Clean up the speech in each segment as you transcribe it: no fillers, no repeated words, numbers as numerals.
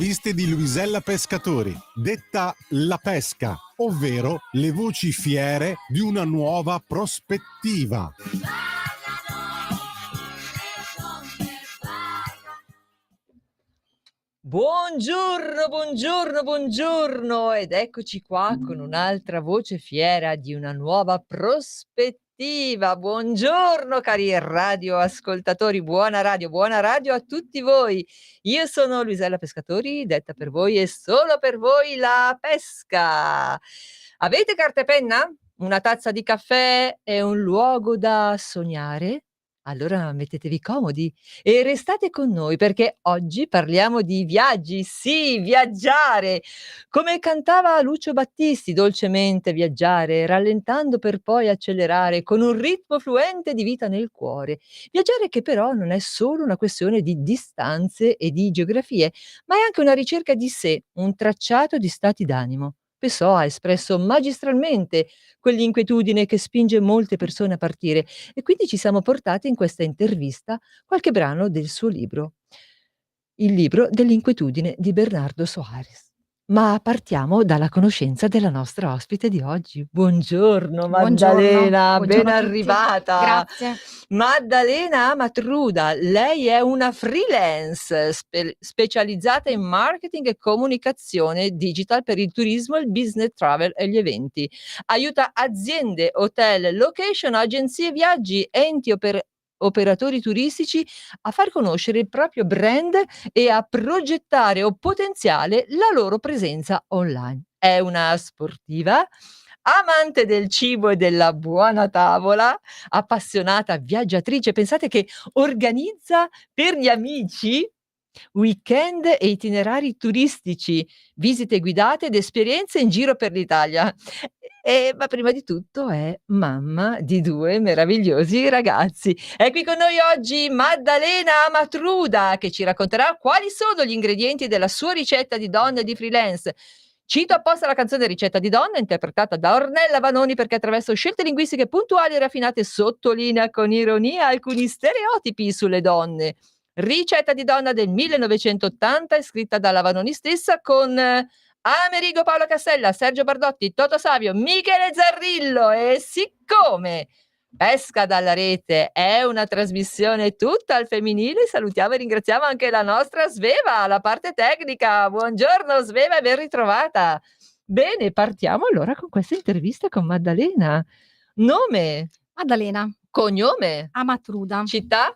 interviste di Luisella Pescatori, detta La Pesca, ovvero le voci fiere di una nuova prospettiva. Buongiorno, buongiorno, buongiorno ed eccoci qua con un'altra voce fiera di una nuova prospettiva. Buongiorno cari radioascoltatori, buona radio a tutti voi. Io sono Luisella Pescatori, detta per voi e solo per voi La Pesca. Avete carta e penna? Una tazza di caffè e un luogo da sognare? Allora mettetevi comodi e restate con noi perché oggi parliamo di viaggi, sì, viaggiare! Come cantava Lucio Battisti, dolcemente viaggiare, rallentando per poi accelerare, con un ritmo fluente di vita nel cuore. Viaggiare che però non è solo una questione di distanze e di geografie, ma è anche una ricerca di sé, un tracciato di stati d'animo. Pessoa ha espresso magistralmente quell'inquietudine che spinge molte persone a partire e quindi ci siamo portati in questa intervista qualche brano del suo libro, Il libro dell'inquietudine di Bernardo Soares. Ma partiamo dalla conoscenza della nostra ospite di oggi. Buongiorno Maddalena, ben Buongiorno a tutti. arrivata. Grazie. Maddalena Amatruda, lei è una freelance specializzata in marketing e comunicazione digital per il turismo, il business travel e gli eventi. Aiuta aziende, hotel, location, agenzie viaggi, enti operatori turistici a far conoscere il proprio brand e a progettare o potenziare la loro presenza online. È una sportiva, amante del cibo e della buona tavola, appassionata viaggiatrice, pensate che organizza per gli amici weekend e itinerari turistici, visite guidate ed esperienze in giro per l'Italia. Ma prima di tutto è mamma di 2 meravigliosi ragazzi. È qui con noi oggi Maddalena Amatruda che ci racconterà quali sono gli ingredienti della sua ricetta di donna e di freelance. Cito apposta la canzone Ricetta di donna interpretata da Ornella Vanoni perché attraverso scelte linguistiche puntuali e raffinate sottolinea con ironia alcuni stereotipi sulle donne. Ricetta di donna del 1980 è scritta dalla Vanoni stessa con Amerigo Paola Cassella, Sergio Bardotti, Toto Savio, Michele Zarrillo e siccome Pesca dalla rete è una trasmissione tutta al femminile, salutiamo e ringraziamo anche la nostra Sveva, la parte tecnica. Buongiorno Sveva e ben ritrovata. Bene, partiamo allora con questa intervista con Maddalena. Nome? Maddalena Cognome? Amatruda, Città?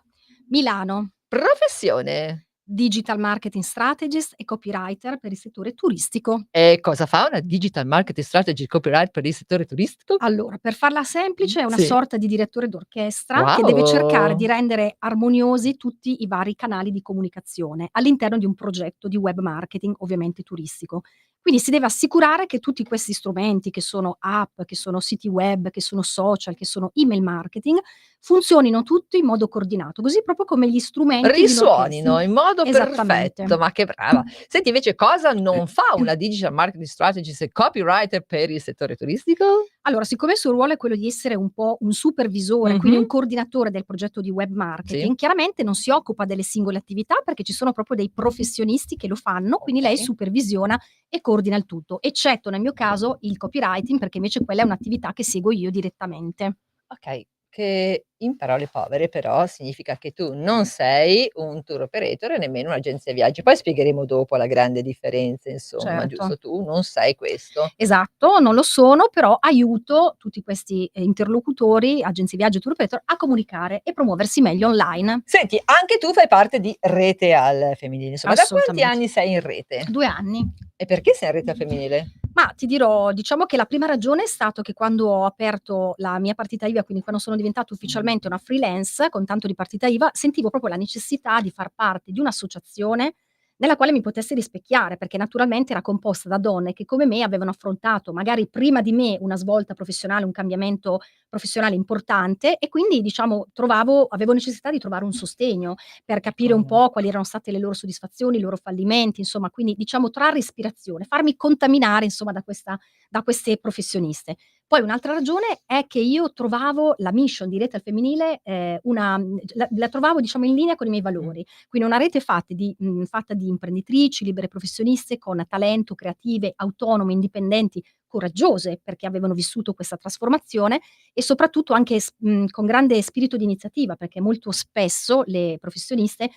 Milano, Professione? digital marketing strategist e copywriter per il settore turistico. E cosa fa una digital marketing strategy copyright per il settore turistico? Allora, per farla semplice, è una Sì. sorta di direttore d'orchestra che deve cercare di Wow! rendere armoniosi tutti i vari canali di comunicazione all'interno di un progetto di web marketing, ovviamente turistico. Quindi si deve assicurare che tutti questi strumenti, che sono app, che sono siti web, che sono social, che sono email marketing, funzionino tutti in modo coordinato, così proprio come gli strumenti di un'orchestra. Risuonino in modo Esattamente. perfetto, ma che brava. Senti invece cosa non fa una digital marketing strategist e copywriter per il settore turistico? Allora, siccome il suo ruolo è quello di essere un po' un supervisore, quindi un coordinatore del progetto di web marketing, Sì. chiaramente non si occupa delle singole attività perché ci sono proprio dei professionisti che lo fanno, quindi lei Okay. supervisiona e coordina il tutto, eccetto nel mio caso il copywriting, perché invece quella è un'attività che seguo io direttamente. Okay, che in parole povere però significa che tu non sei un tour operator e nemmeno un'agenzia viaggi. Poi spiegheremo dopo la grande differenza insomma, Certo. giusto? Tu non sei questo. Esatto, non lo sono, però aiuto tutti questi, interlocutori, agenzie viaggio e tour operator, a comunicare e promuoversi meglio online. Senti, anche tu fai parte di Rete al Femminile, insomma, da quanti Assolutamente. anni sei in rete? 2 anni. E perché sei in Rete al Femminile? Ma ti dirò, diciamo che la prima ragione è stato che quando ho aperto la mia partita IVA, quindi quando sono diventata ufficialmente una freelance con tanto di partita IVA, sentivo proprio la necessità di far parte di un'associazione nella quale mi potessi rispecchiare, perché naturalmente era composta da donne che come me avevano affrontato magari prima di me una svolta professionale, un cambiamento professionale importante e quindi diciamo avevo necessità di trovare un sostegno per capire un po' quali erano state le loro soddisfazioni, i loro fallimenti, insomma, quindi diciamo trarre ispirazione, farmi contaminare insomma da da queste professioniste. Poi un'altra ragione è che io trovavo la mission di Rete al Femminile, la trovavo diciamo in linea con i miei valori. Quindi una rete fatta di imprenditrici, libere professioniste con talento, creative, autonome, indipendenti, coraggiose, perché avevano vissuto questa trasformazione e soprattutto anche con grande spirito di iniziativa, perché molto spesso le professioniste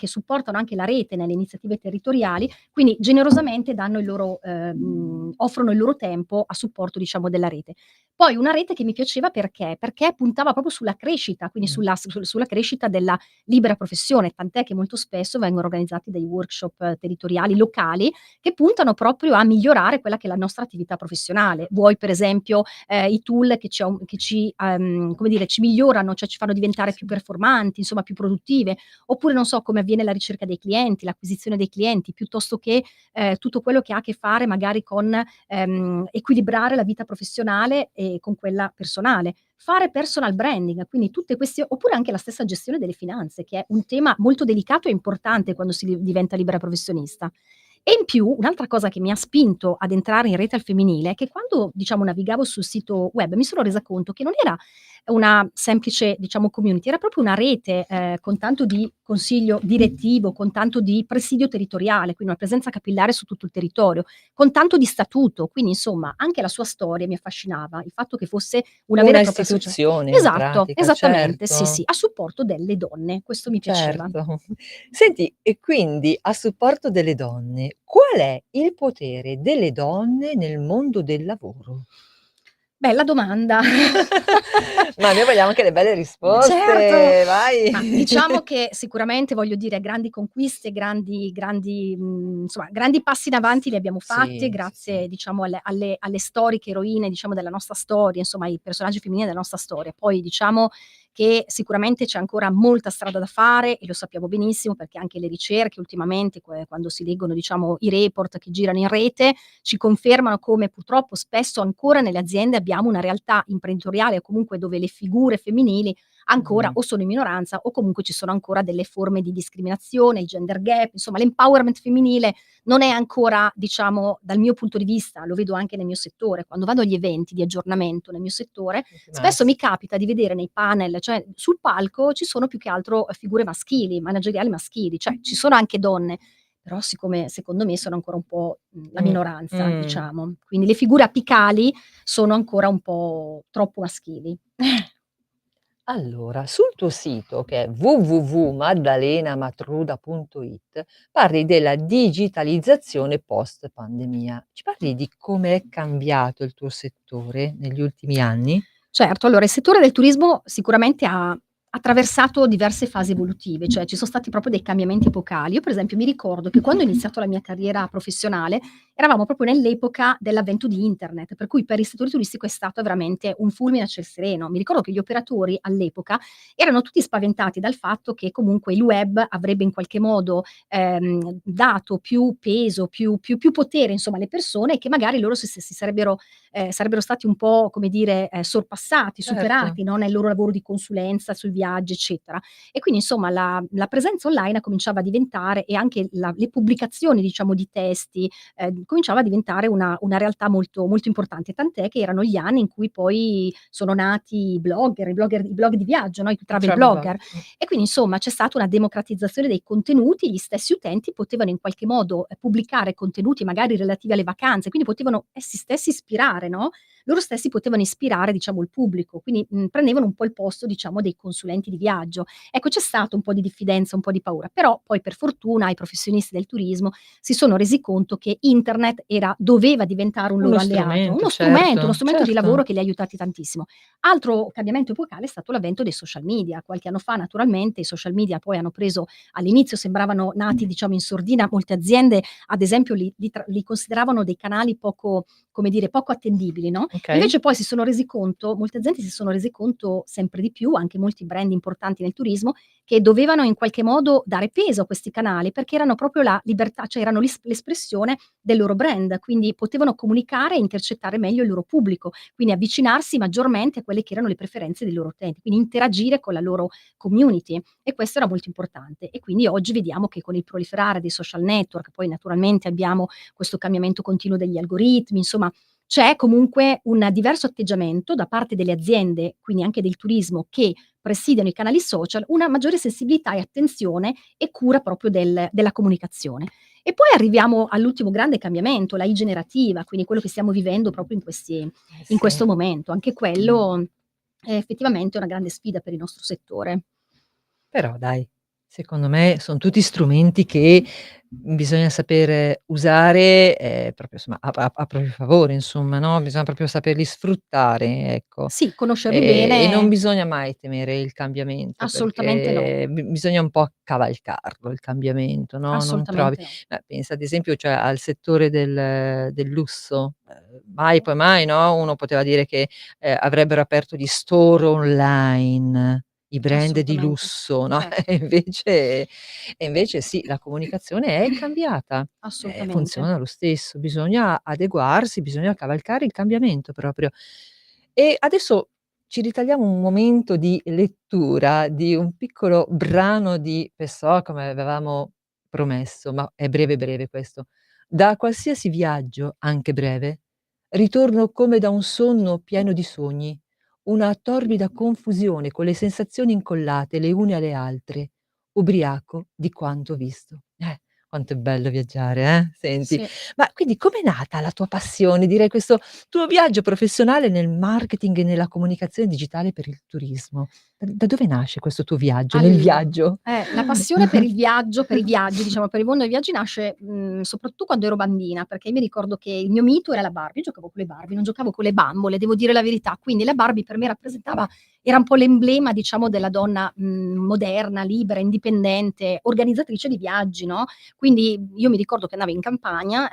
supportano anche la rete nelle iniziative territoriali, quindi generosamente offrono il loro tempo a supporto, diciamo, della rete. Poi una rete che mi piaceva perché puntava proprio sulla crescita, quindi sulla crescita della libera professione, tant'è che molto spesso vengono organizzati dei workshop territoriali locali che puntano proprio a migliorare quella che è la nostra attività professionale. Vuoi per esempio, i tool come dire, ci migliorano, cioè ci fanno diventare più performanti, insomma più produttive, oppure non so come avviene la ricerca dei clienti, l'acquisizione dei clienti, piuttosto che, tutto quello che ha a che fare magari con, equilibrare la vita professionale e con quella personale. Fare personal branding, quindi tutte questi oppure anche la stessa gestione delle finanze, che è un tema molto delicato e importante quando diventa libera professionista. E in più, un'altra cosa che mi ha spinto ad entrare in Rete al Femminile è che quando, diciamo, navigavo sul sito web mi sono resa conto che non era una semplice, diciamo, community, era proprio una rete, con tanto di consiglio direttivo, con tanto di presidio territoriale, quindi una presenza capillare su tutto il territorio, con tanto di statuto. Quindi insomma anche la sua storia mi affascinava, il fatto che fosse una vera Una e propria istituzione in esatto, pratica, esattamente, sì, certo. sì, a supporto delle donne, questo mi piaceva. Certo. Senti, e quindi a supporto delle donne, qual è il potere delle donne nel mondo del lavoro? Bella domanda. Ma noi vogliamo anche le belle Certo. risposte, vai. Ma diciamo che sicuramente, voglio dire, grandi conquiste, insomma, grandi passi in avanti li abbiamo fatti Sì, sì, sì. grazie, diciamo, alle storiche eroine, diciamo, della nostra storia, insomma, ai personaggi femminili della nostra storia. Poi diciamo che sicuramente c'è ancora molta strada da fare e lo sappiamo benissimo perché anche le ricerche ultimamente, quando si leggono, diciamo, i report che girano in rete, ci confermano come purtroppo spesso ancora nelle aziende abbiamo una realtà imprenditoriale o comunque dove le figure femminili ancora Mh-mh. o sono in minoranza o comunque ci sono ancora delle forme di discriminazione, il gender gap, insomma l'empowerment femminile non è ancora, diciamo, dal mio punto di vista, lo vedo anche nel mio settore, quando vado agli eventi di aggiornamento nel mio settore, spesso mi capita di vedere nei panel, cioè sul palco ci sono più che altro figure maschili, manageriali maschili, cioè ci sono anche donne, però siccome secondo me sono ancora un po', la Mh, minoranza, mh. diciamo. Quindi le figure apicali sono ancora un po' troppo maschili. Allora, sul tuo sito che è www.maddalenamatruda.it parli della digitalizzazione post pandemia. Ci parli di come è cambiato il tuo settore negli ultimi anni? Certo, allora il settore del turismo sicuramente ha attraversato diverse fasi evolutive, cioè ci son stati proprio dei cambiamenti epocali. Io per esempio mi ricordo che quando ho iniziato la mia carriera professionale, eravamo proprio nell'epoca dell'avvento di internet, per cui per il settore turistico è stato veramente un fulmine a ciel sereno. Mi ricordo che gli operatori all'epoca erano tutti spaventati dal fatto che comunque il web avrebbe in qualche modo, dato più peso, più potere insomma alle persone e che magari loro si sarebbero stati un po', come dire, sorpassati, Certo. superati, no, nel loro lavoro di consulenza sui viaggi, eccetera. E quindi insomma la presenza online cominciava a diventare e anche le pubblicazioni, diciamo, di testi, cominciava a diventare una realtà molto molto importante, tant'è che erano gli anni in cui poi sono nati i blog di viaggio, no, i Il travel travel blog. blogger. E quindi insomma c'è stata una democratizzazione dei contenuti, gli stessi utenti potevano in qualche modo, pubblicare contenuti magari relativi alle vacanze, quindi potevano essi stessi ispirare, no, loro stessi potevano ispirare diciamo il pubblico, quindi, prendevano un po' il posto diciamo dei consulenti di viaggio. Ecco, c'è stato un po' di diffidenza, un po' di paura, però poi per fortuna i professionisti del turismo si sono resi conto che internet doveva diventare un Uno loro alleato, strumento, uno certo, strumento di lavoro certo. che li ha aiutati tantissimo. Altro cambiamento epocale è stato l'avvento dei social media. Qualche anno fa naturalmente i social media poi hanno preso all'inizio sembravano nati diciamo in sordina, molte aziende ad esempio li consideravano dei canali poco, come dire, poco attendibili, no, Okay. invece poi molte aziende si sono rese conto sempre di più, anche molti brand importanti nel turismo, che dovevano in qualche modo dare peso a questi canali, perché erano proprio la libertà, cioè erano l'espressione del loro brand, quindi potevano comunicare e intercettare meglio il loro pubblico, quindi avvicinarsi maggiormente a quelle che erano le preferenze dei loro utenti, quindi interagire con la loro community e questo era molto importante. E quindi oggi vediamo che con il proliferare dei social network, poi naturalmente abbiamo questo cambiamento continuo degli algoritmi, insomma c'è comunque un diverso atteggiamento da parte delle aziende, quindi anche del turismo, che presidiano i canali social, una maggiore sensibilità e attenzione e cura proprio della comunicazione. E poi arriviamo all'ultimo grande cambiamento, la I generativa, quindi quello che stiamo vivendo proprio in questo Sì. momento. Anche quello è effettivamente una grande sfida per il nostro settore. Però dai, secondo me son tutti strumenti che bisogna sapere usare, proprio insomma a proprio favore insomma, no, bisogna proprio saperli sfruttare, ecco. Sì, conoscerli E non bene, bisogna mai temere il cambiamento, assolutamente no, perché bisogna un po' cavalcarlo il cambiamento, no, non trovi? assolutamente no. Pensa ad esempio, cioè, al settore del lusso, mai poi mai, no, uno poteva dire che, avrebbero aperto gli store online, i brand di Assolutamente, lusso, no, certo, e invece sì, la comunicazione è cambiata, assolutamente. funziona lo stesso, bisogna adeguarsi, bisogna cavalcare il cambiamento proprio. E adesso ci ritagliamo un momento di lettura di un piccolo brano di Pessoa, come avevamo promesso, ma è breve, breve questo. Da qualsiasi viaggio, anche breve, ritorno come da un sonno pieno di sogni, una torbida confusione con le sensazioni incollate le une alle altre, ubriaco di quanto visto. Quanto è bello viaggiare, senti. Sì. Ma quindi com'è nata la tua passione, direi questo tuo viaggio professionale nel marketing e nella comunicazione digitale per il turismo? Da dove nasce questo tuo viaggio, nel Allora, viaggio? la passione per il viaggio, per i viaggi, diciamo, per il mondo dei viaggi nasce, soprattutto quando ero bambina, perché io mi ricordo che il mio mito era la Barbie, io giocavo con le Barbie, non giocavo con le bambole, devo dire la verità. Quindi la Barbie per me rappresentava era un po' l'emblema, diciamo, della donna, moderna, libera, indipendente, organizzatrice di viaggi, no, quindi io mi ricordo che andavo in campagna,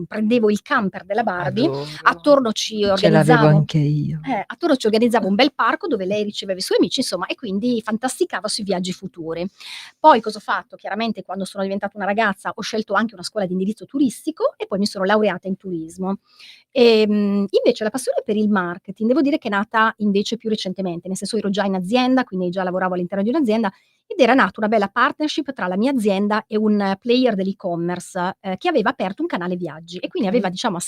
prendevo il camper della Barbie, Adoro. attorno ci Ce l'avevo organizzavo anche io. attorno ci organizzavo un bel parco dove lei riceveva i suoi amici, insomma, e quindi fantasticava sui viaggi futuri. Poi cosa ho fatto? Chiaramente quando sono diventata una ragazza ho scelto anche una scuola di indirizzo turistico e poi mi sono laureata in turismo. Invece la passione per il marketing devo dire che è nata invece più recentemente, nel senso ero già in azienda, quindi già lavoravo all'interno di un'azienda ed era nata una bella partnership tra la mia azienda e un player dell'e-commerce, che aveva aperto un canale viaggi e quindi aveva Okay. diciamo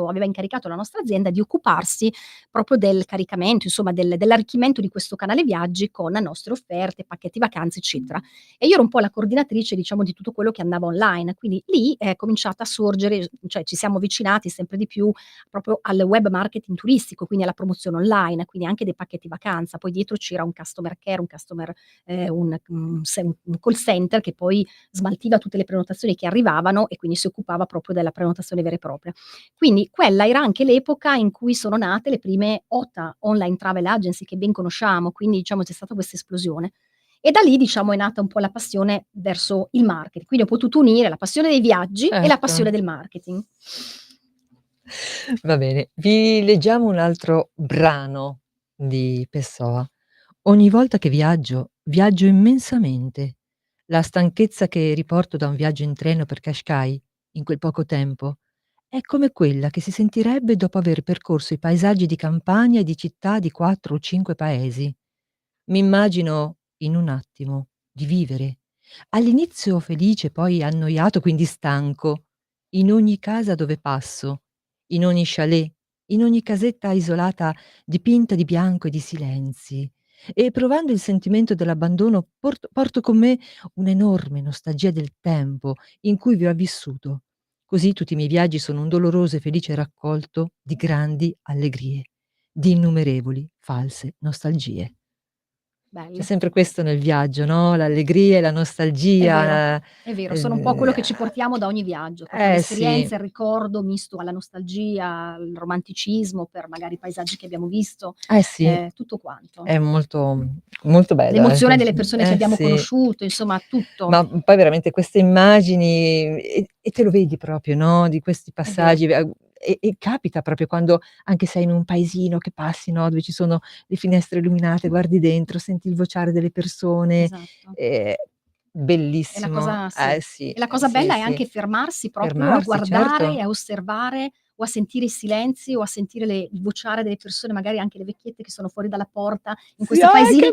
aveva incaricato la nostra azienda di occuparsi proprio del caricamento, insomma dell'arricchimento di questo canale viaggi con nostre offerte, pacchetti vacanze, eccetera. E io ero un po' la coordinatrice, diciamo, di tutto quello che andava online, quindi lì è cominciata a sorgere, cioè ci siamo avvicinati sempre di più proprio al web marketing turistico, quindi alla promozione online, quindi anche dei pacchetti vacanza. Poi dietro c'era un customer care, un customer un call center che poi smaltiva tutte le prenotazioni che arrivavano e quindi si occupava proprio della prenotazione vera e propria. Quindi quella era anche l'epoca in cui sono nate le prime OTA, Online Travel Agency, che ben conosciamo, quindi diciamo c'è stata questa esplosione. E da lì diciamo è nata un po' la passione verso il marketing, quindi ho potuto unire la passione dei viaggi e la Certo. passione del marketing. Va bene, vi leggiamo un altro brano di Pessoa. Ogni volta che viaggio, viaggio immensamente. La stanchezza che riporto da un viaggio in treno per Cascais, in quel poco tempo, è come quella che si sentirebbe dopo aver percorso i paesaggi di campagna e di città di 4 o 5 paesi. Mi immagino, in un attimo, di vivere. All'inizio felice, poi annoiato, quindi stanco, in ogni casa dove passo, in ogni chalet, in ogni casetta isolata dipinta di bianco e di silenzi. E provando il sentimento dell'abbandono porto con me un'enorme nostalgia del tempo in cui vi ho vissuto. Così tutti i miei viaggi sono un doloroso e felice raccolto di grandi allegrie, di innumerevoli false nostalgie. C'è Bello. sempre questo nel viaggio, no, l'allegria e la nostalgia, È vero, sono un po' quello che ci portiamo da ogni viaggio, proprio sì, l'esperienza, il ricordo misto alla nostalgia, al romanticismo per magari i paesaggi che abbiamo visto, sì, tutto quanto. è molto molto bello, L'emozione delle persone che abbiamo sì. conosciuto, insomma tutto. Ma, poi veramente queste immagini e te lo vedi proprio, no, di questi È vero, passaggi, e capita proprio quando anche sei in un paesino che passi, no, dove ci sono le finestre illuminate, guardi dentro, senti il vociare delle persone, esatto. ehm, E la bellissimo. cosa sì. Sì, E la cosa sì, bella è sì. anche fermarsi proprio a Fermarsi, guardare certo. e a osservare o a sentire i silenzi o a sentire il vociare delle persone, magari anche le vecchiette che sono fuori dalla porta in Sì, questi che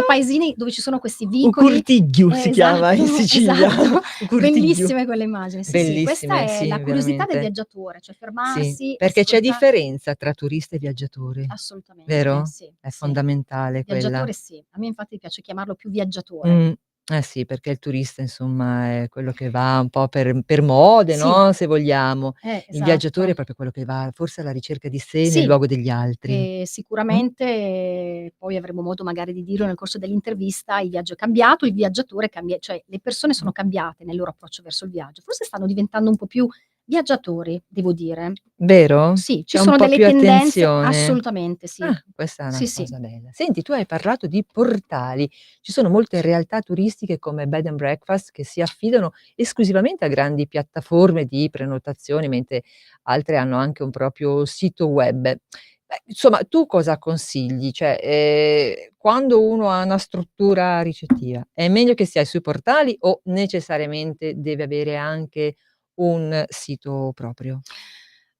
paesini bello! dove ci sono questi Un vicoli. curtiglio si chiama in Esatto, Sicilia, esatto. un curtiglio. Bellissime quelle immagini. Sì, sì, questa Bellissime, è sì, la curiosità del veramente. viaggiatore, cioè Sì, fermarsi, perché c'è ascolta differenza tra turista e viaggiatore, assolutamente, vero? sì, È sì. fondamentale quella. Viaggiatore sì. A me infatti piace chiamarlo più viaggiatore. Mh. Eh sì, perché il turista insomma è quello che va un po' per mode, Sì, no, se vogliamo. Il viaggiatore è esatto. proprio quello che va forse alla ricerca di sé nel Sì, luogo degli altri. Mh? sicuramente poi avremo modo magari di dirlo nel corso dell'intervista, il viaggio è cambiato, il viaggiatore cambia, cioè le persone sono cambiate nel loro approccio verso il viaggio. Forse stanno diventando un po' più viaggiatori, devo dire. Vero? Sì, ci C'è un sono po' delle più tendenze attenzione. assolutamente sì. Questa è Sì, una sì. cosa bella. Senti, tu hai parlato di portali. Ci sono molte realtà turistiche come bed and breakfast che si affidano esclusivamente a grandi piattaforme di prenotazioni, mentre altre hanno anche un proprio sito web. Beh, insomma, tu cosa consigli? Cioè, quando uno ha una struttura ricettiva, è meglio che sia sui portali o necessariamente deve avere anche un sito proprio?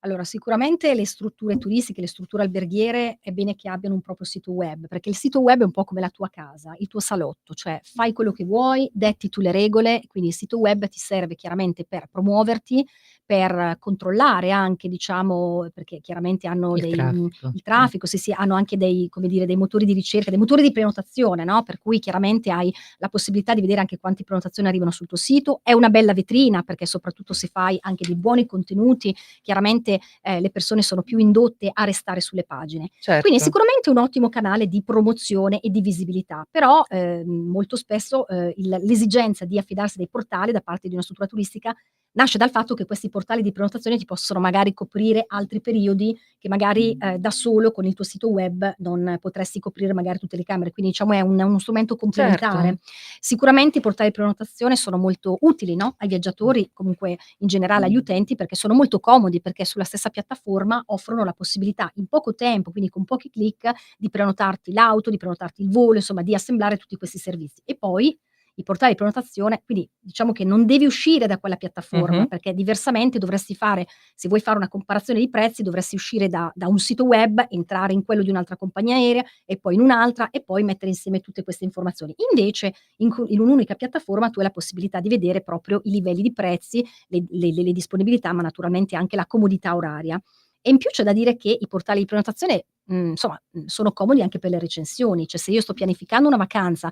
Allora, sicuramente le strutture turistiche, le strutture alberghiere è bene che abbiano un proprio sito web, perché il sito web è un po' come la tua casa, il tuo salotto, cioè fai quello che vuoi, detti tu le regole, quindi il sito web ti serve chiaramente per promuoverti, per controllare anche, diciamo, perché chiaramente hanno Il traffico. il traffico, sì, sì, hanno anche dei, come dire, dei motori di ricerca, dei motori di prenotazione, no, per cui chiaramente hai la possibilità di vedere anche quante prenotazioni arrivano sul tuo sito. È una bella vetrina, perché soprattutto se fai anche dei buoni contenuti, chiaramente le persone sono più indotte a restare sulle pagine. Quindi Certo. sicuramente un ottimo canale di promozione e di visibilità, però, molto spesso, l'esigenza di affidarsi a dei portali da parte di una struttura turistica nasce dal fatto che questi portali di prenotazione ti possono magari coprire altri periodi che magari, da solo con il tuo sito web non potresti coprire magari tutte le camere, quindi diciamo è uno strumento Certo. complementare. Sicuramente i portali di prenotazione sono molto utili, no, ai viaggiatori, comunque in generale agli utenti, perché sono molto comodi, perché sulla stessa piattaforma offrono la possibilità in poco tempo, quindi con pochi click, di prenotarti l'auto, di prenotarti il volo, insomma di assemblare tutti questi servizi. E poi i portali di prenotazione, quindi diciamo che non devi uscire da quella piattaforma, Mh-mh. perché diversamente dovresti fare, se vuoi fare una comparazione di prezzi, dovresti uscire da un sito web, entrare in quello di un'altra compagnia aerea e poi in un'altra e poi mettere insieme tutte queste informazioni. Invece in un'unica piattaforma tu hai la possibilità di vedere proprio i livelli di prezzi, le disponibilità, ma naturalmente anche la comodità oraria. E in più c'è da dire che i portali di prenotazione, insomma, sono comodi anche per le recensioni, cioè se io sto pianificando una vacanza,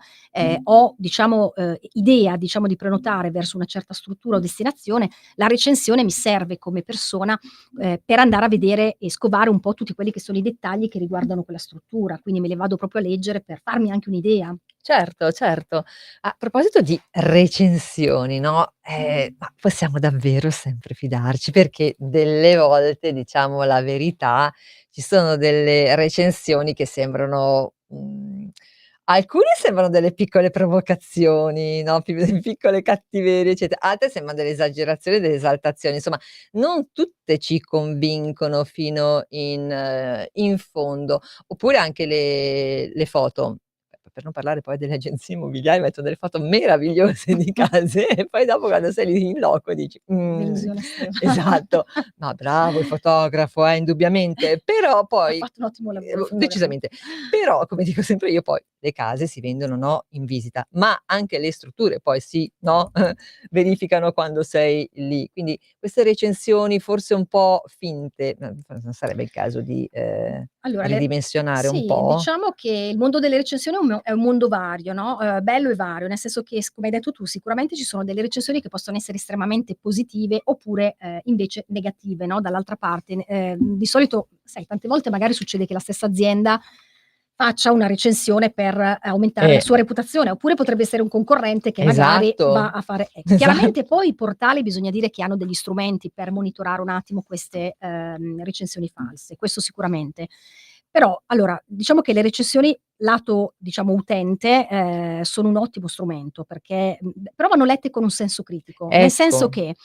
ho diciamo, idea diciamo di prenotare verso una certa struttura o destinazione, la recensione mi serve come persona, per andare a vedere e scovare un po' tutti quelli che sono i dettagli che riguardano quella struttura, quindi me le vado proprio a leggere per farmi anche un'idea. Certo, certo. A proposito di recensioni, no, ma possiamo davvero sempre fidarci? Perché delle volte, diciamo la verità, ci sono delle recensioni che sembrano alcune sembrano delle piccole provocazioni, no, piccole cattiverie, altre sembrano delle esagerazioni, delle esaltazioni, insomma non tutte ci convincono fino in fondo. Oppure anche le foto. Per non parlare poi delle agenzie immobiliari, mettono delle foto meravigliose di case e poi dopo quando sei lì in loco dici: Delusione estrema. esatto, ma bravo il fotografo indubbiamente, però Ha poi fatto un ottimo lavoro il fotografo. decisamente. Però, come dico sempre io, poi le case si vendono, no, in visita, ma anche le strutture poi si, no, verificano quando sei lì. Quindi queste recensioni forse un po' finte, non sarebbe il caso di Allora le ridimensionare un sì, po'? diciamo che il mondo delle recensioni è un mondo vario, no, bello e vario, nel senso che come hai detto tu, sicuramente ci sono delle recensioni che possono essere estremamente positive oppure, invece negative, no, dall'altra parte. Di solito, sai, tante volte magari succede che la stessa azienda faccia una recensione per aumentare la Eh, sua reputazione, oppure potrebbe essere un concorrente che magari va esatto, a fare ecco. Chiaramente esatto. poi i portali bisogna dire che hanno degli strumenti per monitorare un attimo queste, recensioni false, questo sicuramente. Però allora, diciamo che le recensioni lato, diciamo, utente, sono un ottimo strumento perché però vanno lette con un senso critico, nel senso Ecco. che,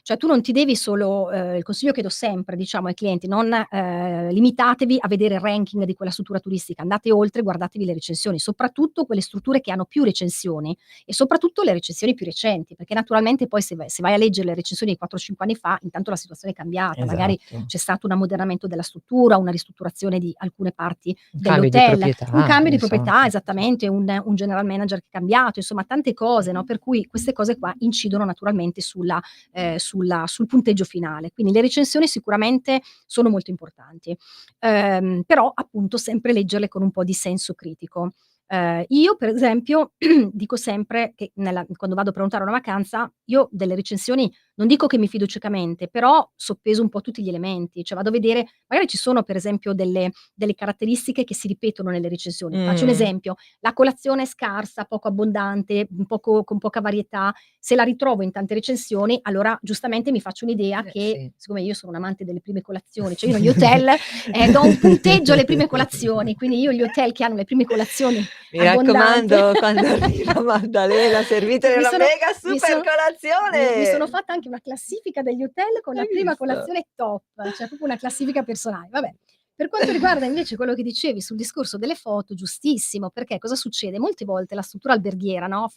cioè tu non ti devi solo il consiglio che do sempre, diciamo, ai clienti: non limitatevi a vedere il ranking di quella struttura turistica, andate oltre, guardatevi le recensioni, soprattutto quelle strutture che hanno più recensioni e soprattutto le recensioni più recenti, perché naturalmente poi se vai a leggere le recensioni di 4, 5 anni fa, intanto la situazione è cambiata, magari Esatto. c'è stato un ammodernamento della struttura, una ristrutturazione di alcune parti Un cambio di dell'hotel, un proprietà, cambio di insomma. proprietà, esattamente, un general manager che è cambiato, insomma tante cose, no, per cui queste cose qua incidono naturalmente sul punteggio finale. Quindi le recensioni sicuramente sono molto importanti, però appunto sempre leggerle con un po' di senso critico. Io per esempio dico sempre che quando vado a prenotare una vacanza, io delle recensioni non dico che mi fido ciecamente, però soppeso un po' tutti gli elementi, cioè vado a vedere magari ci sono per esempio delle caratteristiche che si ripetono nelle recensioni. Faccio un esempio: la colazione è scarsa, poco abbondante, con poca varietà. Se la ritrovo in tante recensioni, allora giustamente mi faccio un'idea che Sì. siccome io sono un amante delle prime colazioni, cioè io negli hotel, do un punteggio alle prime colazioni, quindi io gli hotel che hanno le prime colazioni Mi abbondanti raccomando, quando arriva Maddalena servite mi nella sono mega mi super so mi sono colazione. fatta anche una classifica degli hotel con la Hai prima visto? colazione top, cioè proprio una classifica personale. Vabbè, per quanto riguarda invece quello che dicevi sul discorso delle foto, giustissimo, perché cosa succede? Molte volte la struttura alberghiera, no,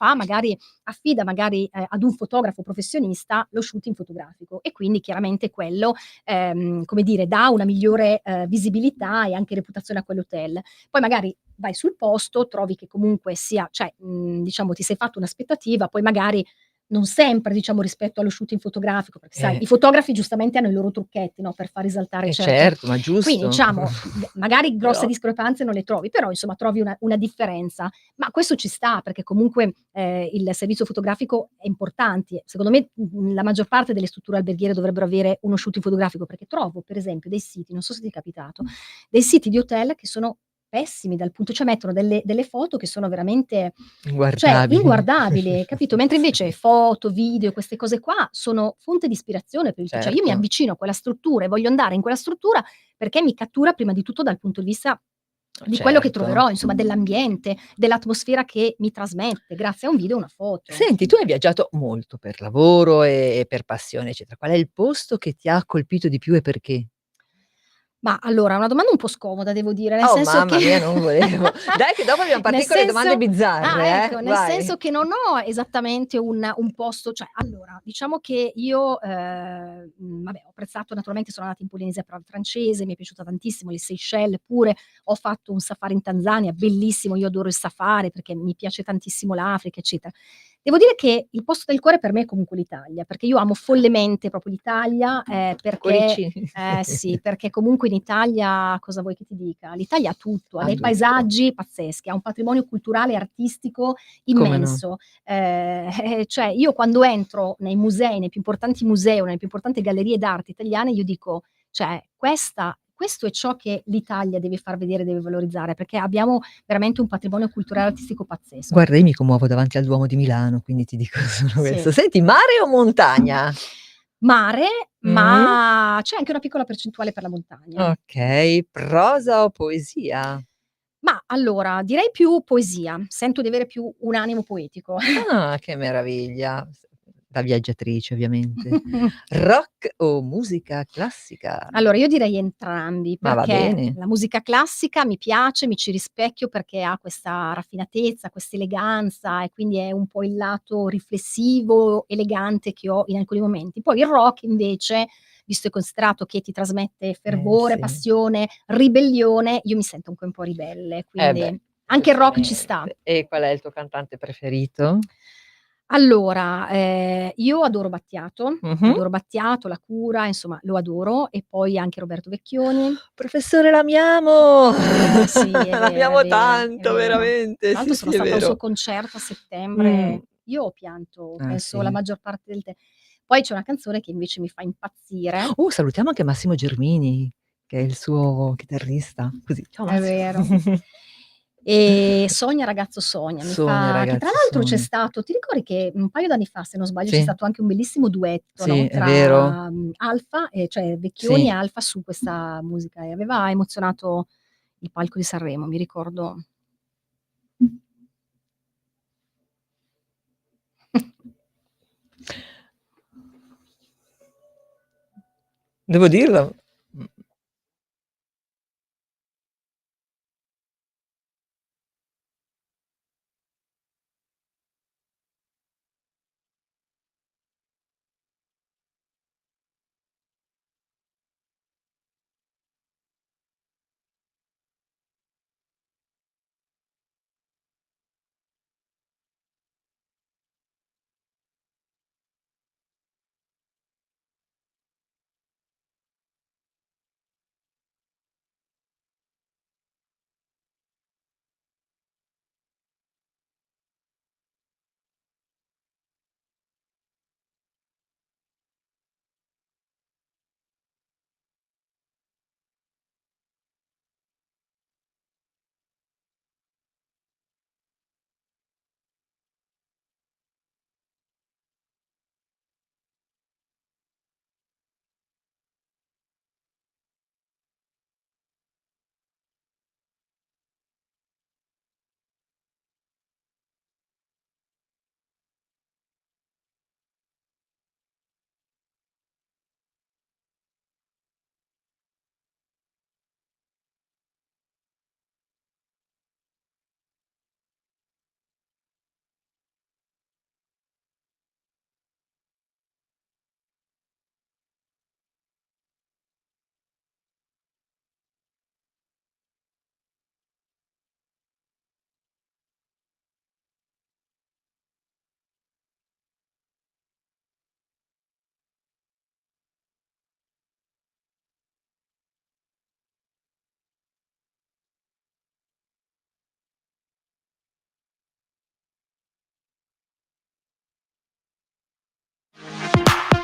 affida magari, ad un fotografo professionista lo shooting fotografico e quindi chiaramente quello, come dire, dà una migliore, visibilità e anche reputazione a quell'hotel. Poi magari vai sul posto, trovi che comunque sia cioè, diciamo ti sei fatto un'aspettativa, poi magari non sempre, diciamo, rispetto allo shooting fotografico, perché sai, Eh, i fotografi giustamente hanno i loro trucchetti, no, per far risaltare certe certo, ma quindi giusto. diciamo, magari grosse Però discrepanze non le trovi, però insomma trovi una differenza. Ma questo ci sta, perché comunque, il servizio fotografico è importante. Secondo me, la maggior parte delle strutture alberghiere dovrebbero avere uno shooting fotografico, perché trovo per esempio dei siti, non so se ti è capitato, dei siti di hotel che sono pessimi dal punto cioè mettono delle foto che sono veramente cioè inguardabili. inguardabili, capito? Mentre invece Sì, foto, video, queste cose qua sono fonte di ispirazione per il tu cioè io mi certo. avvicino a quella struttura e voglio andare in quella struttura perché mi cattura prima di tutto dal punto di vista di quello che Certo. troverò, insomma dell'ambiente, dell'atmosfera che mi trasmette grazie a un video o una foto. Senti, tu hai viaggiato molto per lavoro e per passione, eccetera. Qual è il posto che ti ha colpito di più e perché? Ma allora, una domanda un po' scomoda devo dire, nel Oh senso che mamma mia, non volevo. Dai che dopo dobbiamo nel partì con le domande senso bizzarre, ecco, nel vai. senso che non ho esattamente un posto cioè allora, diciamo che io, vabbè ho apprezzato naturalmente sono andata in Polinesia francese, mi è piaciuta tantissimo, le Seychelles pure, ho fatto un safari in Tanzania, bellissimo, io adoro il safari perché mi piace tantissimo l'Africa, eccetera. Devo dire che il posto del cuore per me è comunque l'Italia, perché io amo follemente proprio l'Italia, perché Cuoricini. sì, perché comunque in Italia cosa vuoi che ti dica? L'Italia ha tutto, ha Ha dei tutto. paesaggi pazzeschi, ha un patrimonio culturale e artistico Come no. immenso. Cioè io quando entro nei musei, nei più importanti musei o nelle più importanti gallerie d'arte italiane, io dico: "Cioè questo è ciò che l'Italia deve far vedere, deve valorizzare", perché abbiamo veramente un patrimonio culturale e artistico pazzesco. Guarda, io mi commuovo davanti al Duomo di Milano, quindi ti dico solo Sì. questo. Senti, mare o montagna? Mare, Mh, ma c'è anche una piccola percentuale per la montagna. okay. Prosa o poesia? Ma allora, direi più poesia, sento di avere più un animo poetico. Ah, che meraviglia. Da viaggiatrice ovviamente. Rock o musica classica? Allora, io direi entrambi, Ma va perché bene. la musica classica mi piace, mi ci rispecchio perché ha questa raffinatezza, questa eleganza e quindi è un po' il lato riflessivo, elegante che ho in alcuni momenti. Poi il rock invece, visto e considerato che ti trasmette fervore, Sì. passione, ribellione, io mi sento anche un po' ribelle, Eh beh, quindi anche il rock ci sta. giustamente. E qual è il tuo cantante preferito? Allora, io Mh-mh. adoro Battiato, La Cura, insomma lo adoro e poi anche Roberto Vecchioni. Professore l'amiamo. Sì, è vero, è L'amiamo vero, è tanto vero. veramente. Tra l'altro Sì, sono sì, è stata a un suo vero. concerto a Mh. settembre, io ho pianto Ah penso la sì? maggior parte del poi c'è una canzone che invece mi fa impazzire, Salutiamo anche Massimo Germini, che è il suo chitarrista. Così, ciao è Massimo. vero. Sogna ragazzo sogna, mi Sogna fa che tra ragazzo l'altro c'è sogna. stato ti ricordi che un paio d'anni fa, se non sbaglio, c'è Sì, stato anche un bellissimo duetto, sì, no, è vero. tra, Alpha cioè Vecchioni e Sì. Alpha su questa musica e aveva emozionato il palco di Sanremo, mi ricordo Devo dirlo. Mh.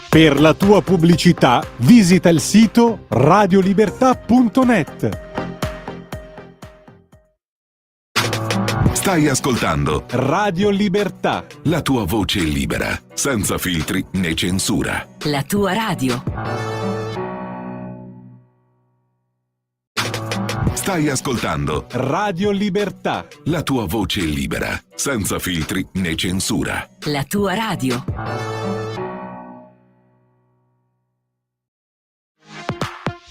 Per la tua pubblicità visita il sito radiolibertà.net. Stai ascoltando Radio Libertà. la tua voce libera, senza filtri né censura. La tua radio. Stai ascoltando Radio Libertà. la tua voce libera, senza filtri né censura. La tua radio.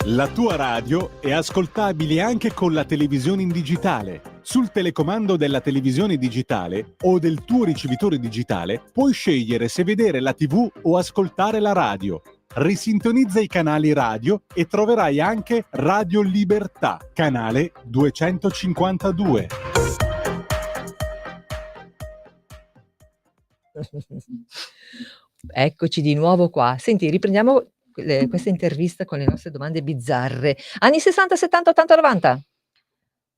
La tua radio è ascoltabile anche con la televisione in digitale. Sul telecomando della televisione digitale o del tuo ricevitore digitale puoi scegliere se vedere la TV o ascoltare la radio. Risintonizza i canali radio e troverai anche Radio Libertà, canale 252. Eccoci di nuovo qua. Senti, riprendiamo questa intervista con le nostre domande bizzarre. Anni 60, 70, 80, 90.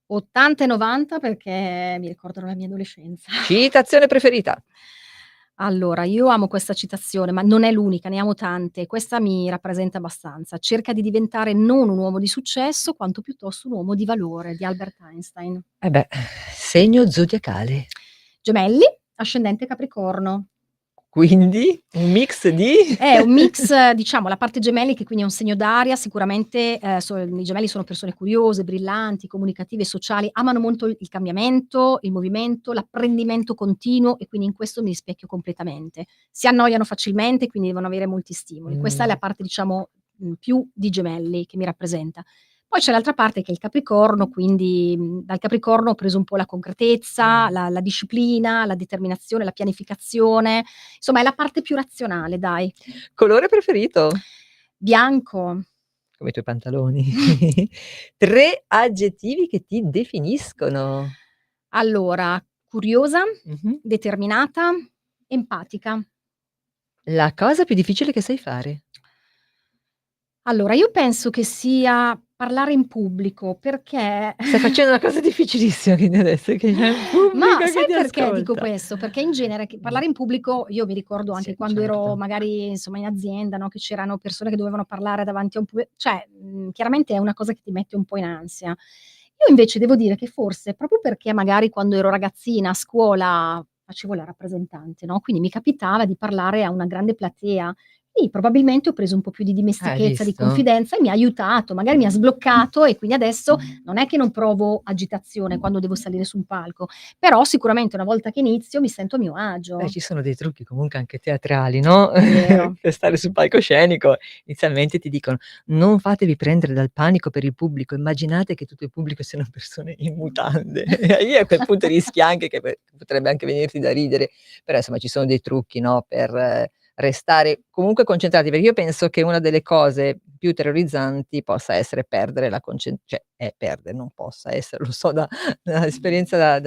80 e 90 perché mi ricordano la mia adolescenza. Citazione preferita. Allora, io amo questa citazione, ma non è l'unica, ne amo tante. Questa mi rappresenta abbastanza. Cerca di diventare non un uomo di successo, quanto piuttosto un uomo di valore, di Albert Einstein. Eh beh, segno zodiacale. Gemelli, ascendente Capricorno. Quindi un mix di? È un mix, diciamo, la parte gemelli che quindi è un segno d'aria, sicuramente, i gemelli sono persone curiose, brillanti, comunicative, sociali, amano molto il cambiamento, il movimento, l'apprendimento continuo e quindi in questo mi rispecchio completamente. Si annoiano facilmente, quindi devono avere molti stimoli. Questa è la parte, diciamo, più di gemelli che mi rappresenta. Poi c'è l'altra parte che è il Capricorno, quindi, dal Capricorno ho preso un po' la concretezza, la disciplina, la determinazione, la pianificazione, insomma è la parte più razionale dai. Colore preferito? Bianco, Come i tuoi pantaloni. 3 aggettivi che ti definiscono. allora curiosa, Mh-mh. determinata, empatica. La cosa più difficile che sai fare. Allora io penso che sia parlare in pubblico perché Stai facendo una cosa difficilissima quindi adesso che c'è il pubblico ma che sai ti perché dico ascolta. questo? Perché in genere che parlare in pubblico io mi ricordo anche Sì, quando ero certo. magari, insomma, in azienda, no, che c'erano persone che dovevano parlare davanti a un cioè, chiaramente è una cosa che ti mette un po' in ansia. Io invece devo dire che forse proprio perché magari quando ero ragazzina a scuola facevo la rappresentante, no, quindi mi capitava di parlare a una grande platea Sì, probabilmente ho preso un po' più di dimestichezza, di visto? confidenza e mi ha aiutato, magari mi ha sbloccato e quindi adesso non è che non provo agitazione quando devo salire su un palco, però sicuramente una volta che inizio mi sento a mio Beh, agio. ci sono dei trucchi comunque anche teatrali, no, È vero. per stare sul palcoscenico. Inizialmente ti dicono: "Non fatevi prendere dal panico per il pubblico, immaginate che tutto il pubblico siano persone in mutande." E lì a quel punto rischi anche che potrebbe anche venirti da ridere, però insomma ci sono dei trucchi, no, per restare comunque concentrati, perché io penso che una delle cose più terrorizzanti possa essere perdere la cioè è perdere, non possa essere, lo so da esperienza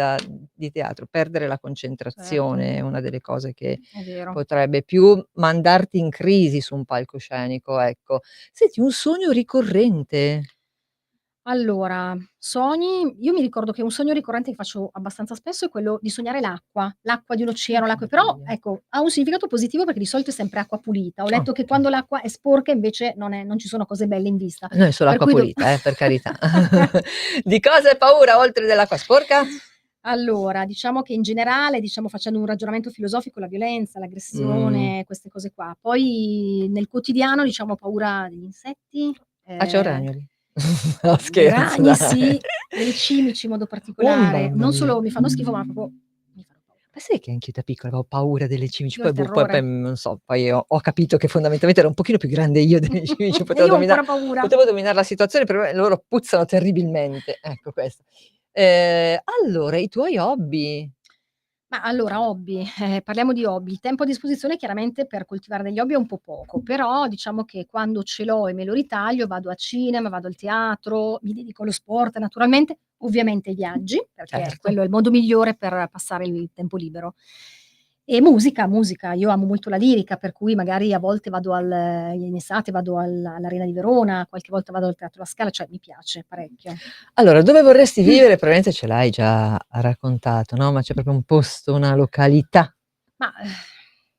di teatro, perdere la Certo, concentrazione è una delle cose che è vero. potrebbe più mandarti in crisi su un palcoscenico, ecco. Senti, un sogno ricorrente. Allora, sogni io mi ricordo che un sogno ricorrente che faccio abbastanza spesso è quello di sognare l'acqua di un oceano, Che l'acqua però meraviglia. ecco, ha un significato positivo perché di solito è sempre acqua pulita. Ho letto che Okay. quando l'acqua è sporca invece non ci sono cose belle in vista. Noi solo Per acqua cui pulita, per carità. Di cosa hai paura oltre dell'acqua sporca? allora, diciamo che in generale, diciamo facendo un ragionamento filosofico, la violenza, Mh. l'aggressione, queste cose qua. Poi nel quotidiano, diciamo, ho paura degli insetti, Bacio o ragnoli? No dei scherzo ragni dai. sì, delle cimici in modo Oh particolare. mamma Non mia. solo mi fanno schifo, ma proprio mi fanno paura. Ma sai che anch'io da piccola avevo paura delle cimici, Io ho poi il boh, poi terrore. non so, poi ho capito che fondamentalmente ero un pochino più grande io delle cimici, E io ho ancora paura. potevo dominar la situazione, però loro puzzano terribilmente, ecco questo. Allora i tuoi hobby. Ma allora hobby, parliamo di hobby. Il tempo a disposizione chiaramente per coltivare degli hobby è un po' poco, però diciamo che quando ce l'ho e me lo ritaglio vado a cinema, vado al teatro, mi dedico allo sport naturalmente, ovviamente ai viaggi, perché Certo. quello è il modo migliore per passare il tempo libero. E musica, io amo molto la lirica, per cui magari a volte vado in estate vado all'Arena di Verona, qualche volta vado al Teatro La Scala, cioè mi piace parecchio. Allora, dove vorresti vivere? Probabilmente ce l'hai già raccontato, no, ma c'è proprio un posto, una località. Ma,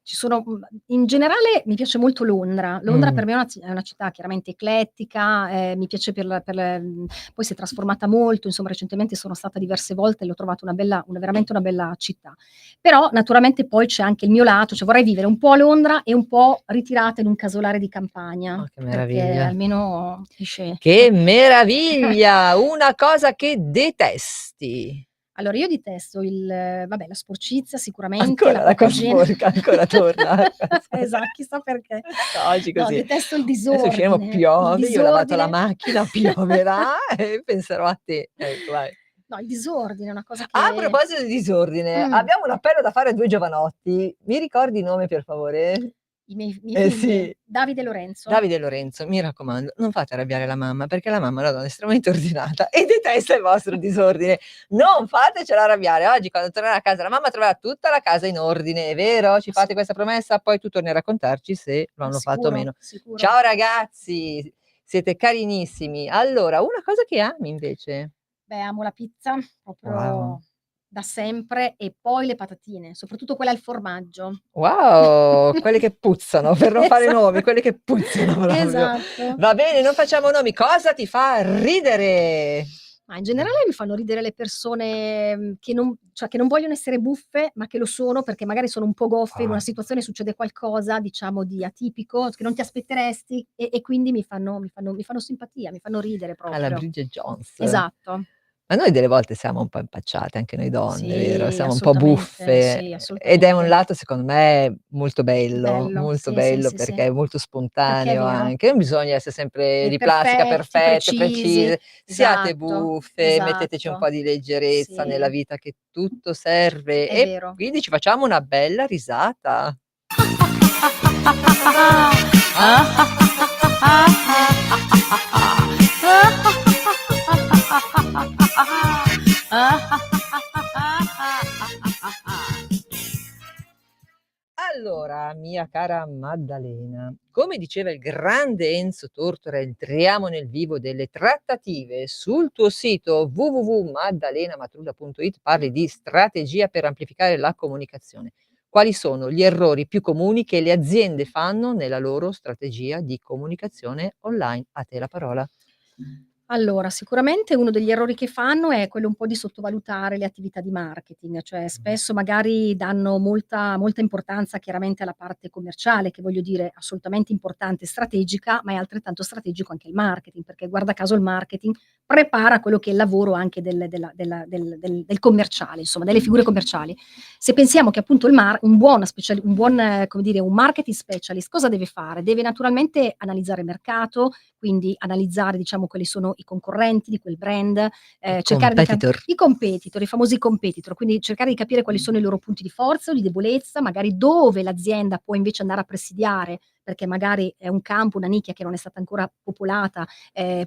ci sono in generale mi piace molto Londra. Londra Mh. per me è una città chiaramente eclettica, mi piace poi si è trasformata molto, insomma recentemente sono stata diverse volte e l'ho trovata veramente una bella città. Però naturalmente poi c'è anche il mio lato, cioè vorrei vivere un po' a Londra e un po' ritirata in un casolare di campagna, Oh, che perché meraviglia. almeno esce. Che meraviglia! Una cosa che detesti. Allora io detesto vabbè la sporcizia sicuramente, la Ancora l'acqua poca igiene. sporca, ancora torna. Chissà perché. Oggi No, così. detesto Adesso usciremo, il piove, io ho lavato la disordine. macchina, pioverà e penserò a te. Ecco, vai. No, il disordine è una cosa A che proposito di disordine, mh, abbiamo un appello da fare a 2 giovanotti. Mi ricordi i nomi per favore? i miei Eh figli, sì. Davide e Lorenzo. Davide e Lorenzo, mi raccomando, non fate arrabbiare la mamma, perché la mamma è una donna estremamente ordinata e detesta il vostro disordine. Non fatecela arrabbiare. Oggi quando tornerà a casa la mamma troverà tutta la casa in ordine, è vero? Ci Assu fate questa promessa? Poi tu torni a raccontarci se lo hanno fatto o sicuro, meno. sicuro. Ciao ragazzi, siete carinissimi. Allora, una cosa che ami invece? Beh, amo la pizza Wow. proprio da sempre e poi le patatine, soprattutto quelle al formaggio. Wow, quelle che puzzano, per non fare nomi, quelle che puzzano proprio. Esatto. Va bene, non facciamo nomi. Cosa ti fa ridere? Ma in generale mi fanno ridere le persone, che non vogliono essere buffe, ma che lo sono perché magari sono un po' goffe, in una situazione succede qualcosa, diciamo, di atipico, che non ti aspetteresti e quindi mi fanno simpatia, mi fanno ridere Alla proprio. Bridget Jones. Esatto. Ma noi delle volte siamo un po' impacciate, anche noi donne, vero, Sì, siamo un po' assolutamente, buffe, sì, ed è un assolutamente. lato secondo me Bello, molto sì, sì, bello sì, sì. perché è molto Perché è spontaneo vero. anche, non bisogna essere sempre di plastica, Perfetti, perfette, precisi. precise. Siate Esatto, buffe, metteteci un esatto. po' di leggerezza nella Sì, vita che tutto serve è e vero. quindi ci facciamo una bella risata. Allora, mia cara Maddalena, come diceva il grande Enzo Tortora, entriamo nel vivo delle trattative. Sul tuo sito www.maddalenamatrulla.it parli di strategia per amplificare la comunicazione. Quali sono gli errori più comuni che le aziende fanno nella loro strategia di comunicazione online? A te la parola. Allora, sicuramente uno degli errori che fanno è quello un po' di sottovalutare le attività di marketing, cioè spesso magari danno molta importanza chiaramente alla parte commerciale, che voglio dire assolutamente importante e strategica, ma è altrettanto strategico anche il marketing, perché guarda caso il marketing prepara quello che è il lavoro anche del commerciale, insomma, delle figure commerciali. Se pensiamo che appunto come dire, un marketing specialist cosa deve fare? Deve naturalmente analizzare il mercato, quindi analizzare diciamo quali sono i concorrenti di quel brand, I cercare di competitor. i competitor, i famosi competitor, quindi cercare di capire quali sono i loro punti di forza o di debolezza, magari dove l'azienda può invece andare a presidiare, perché magari è un campo, una nicchia che non è stata ancora popolata,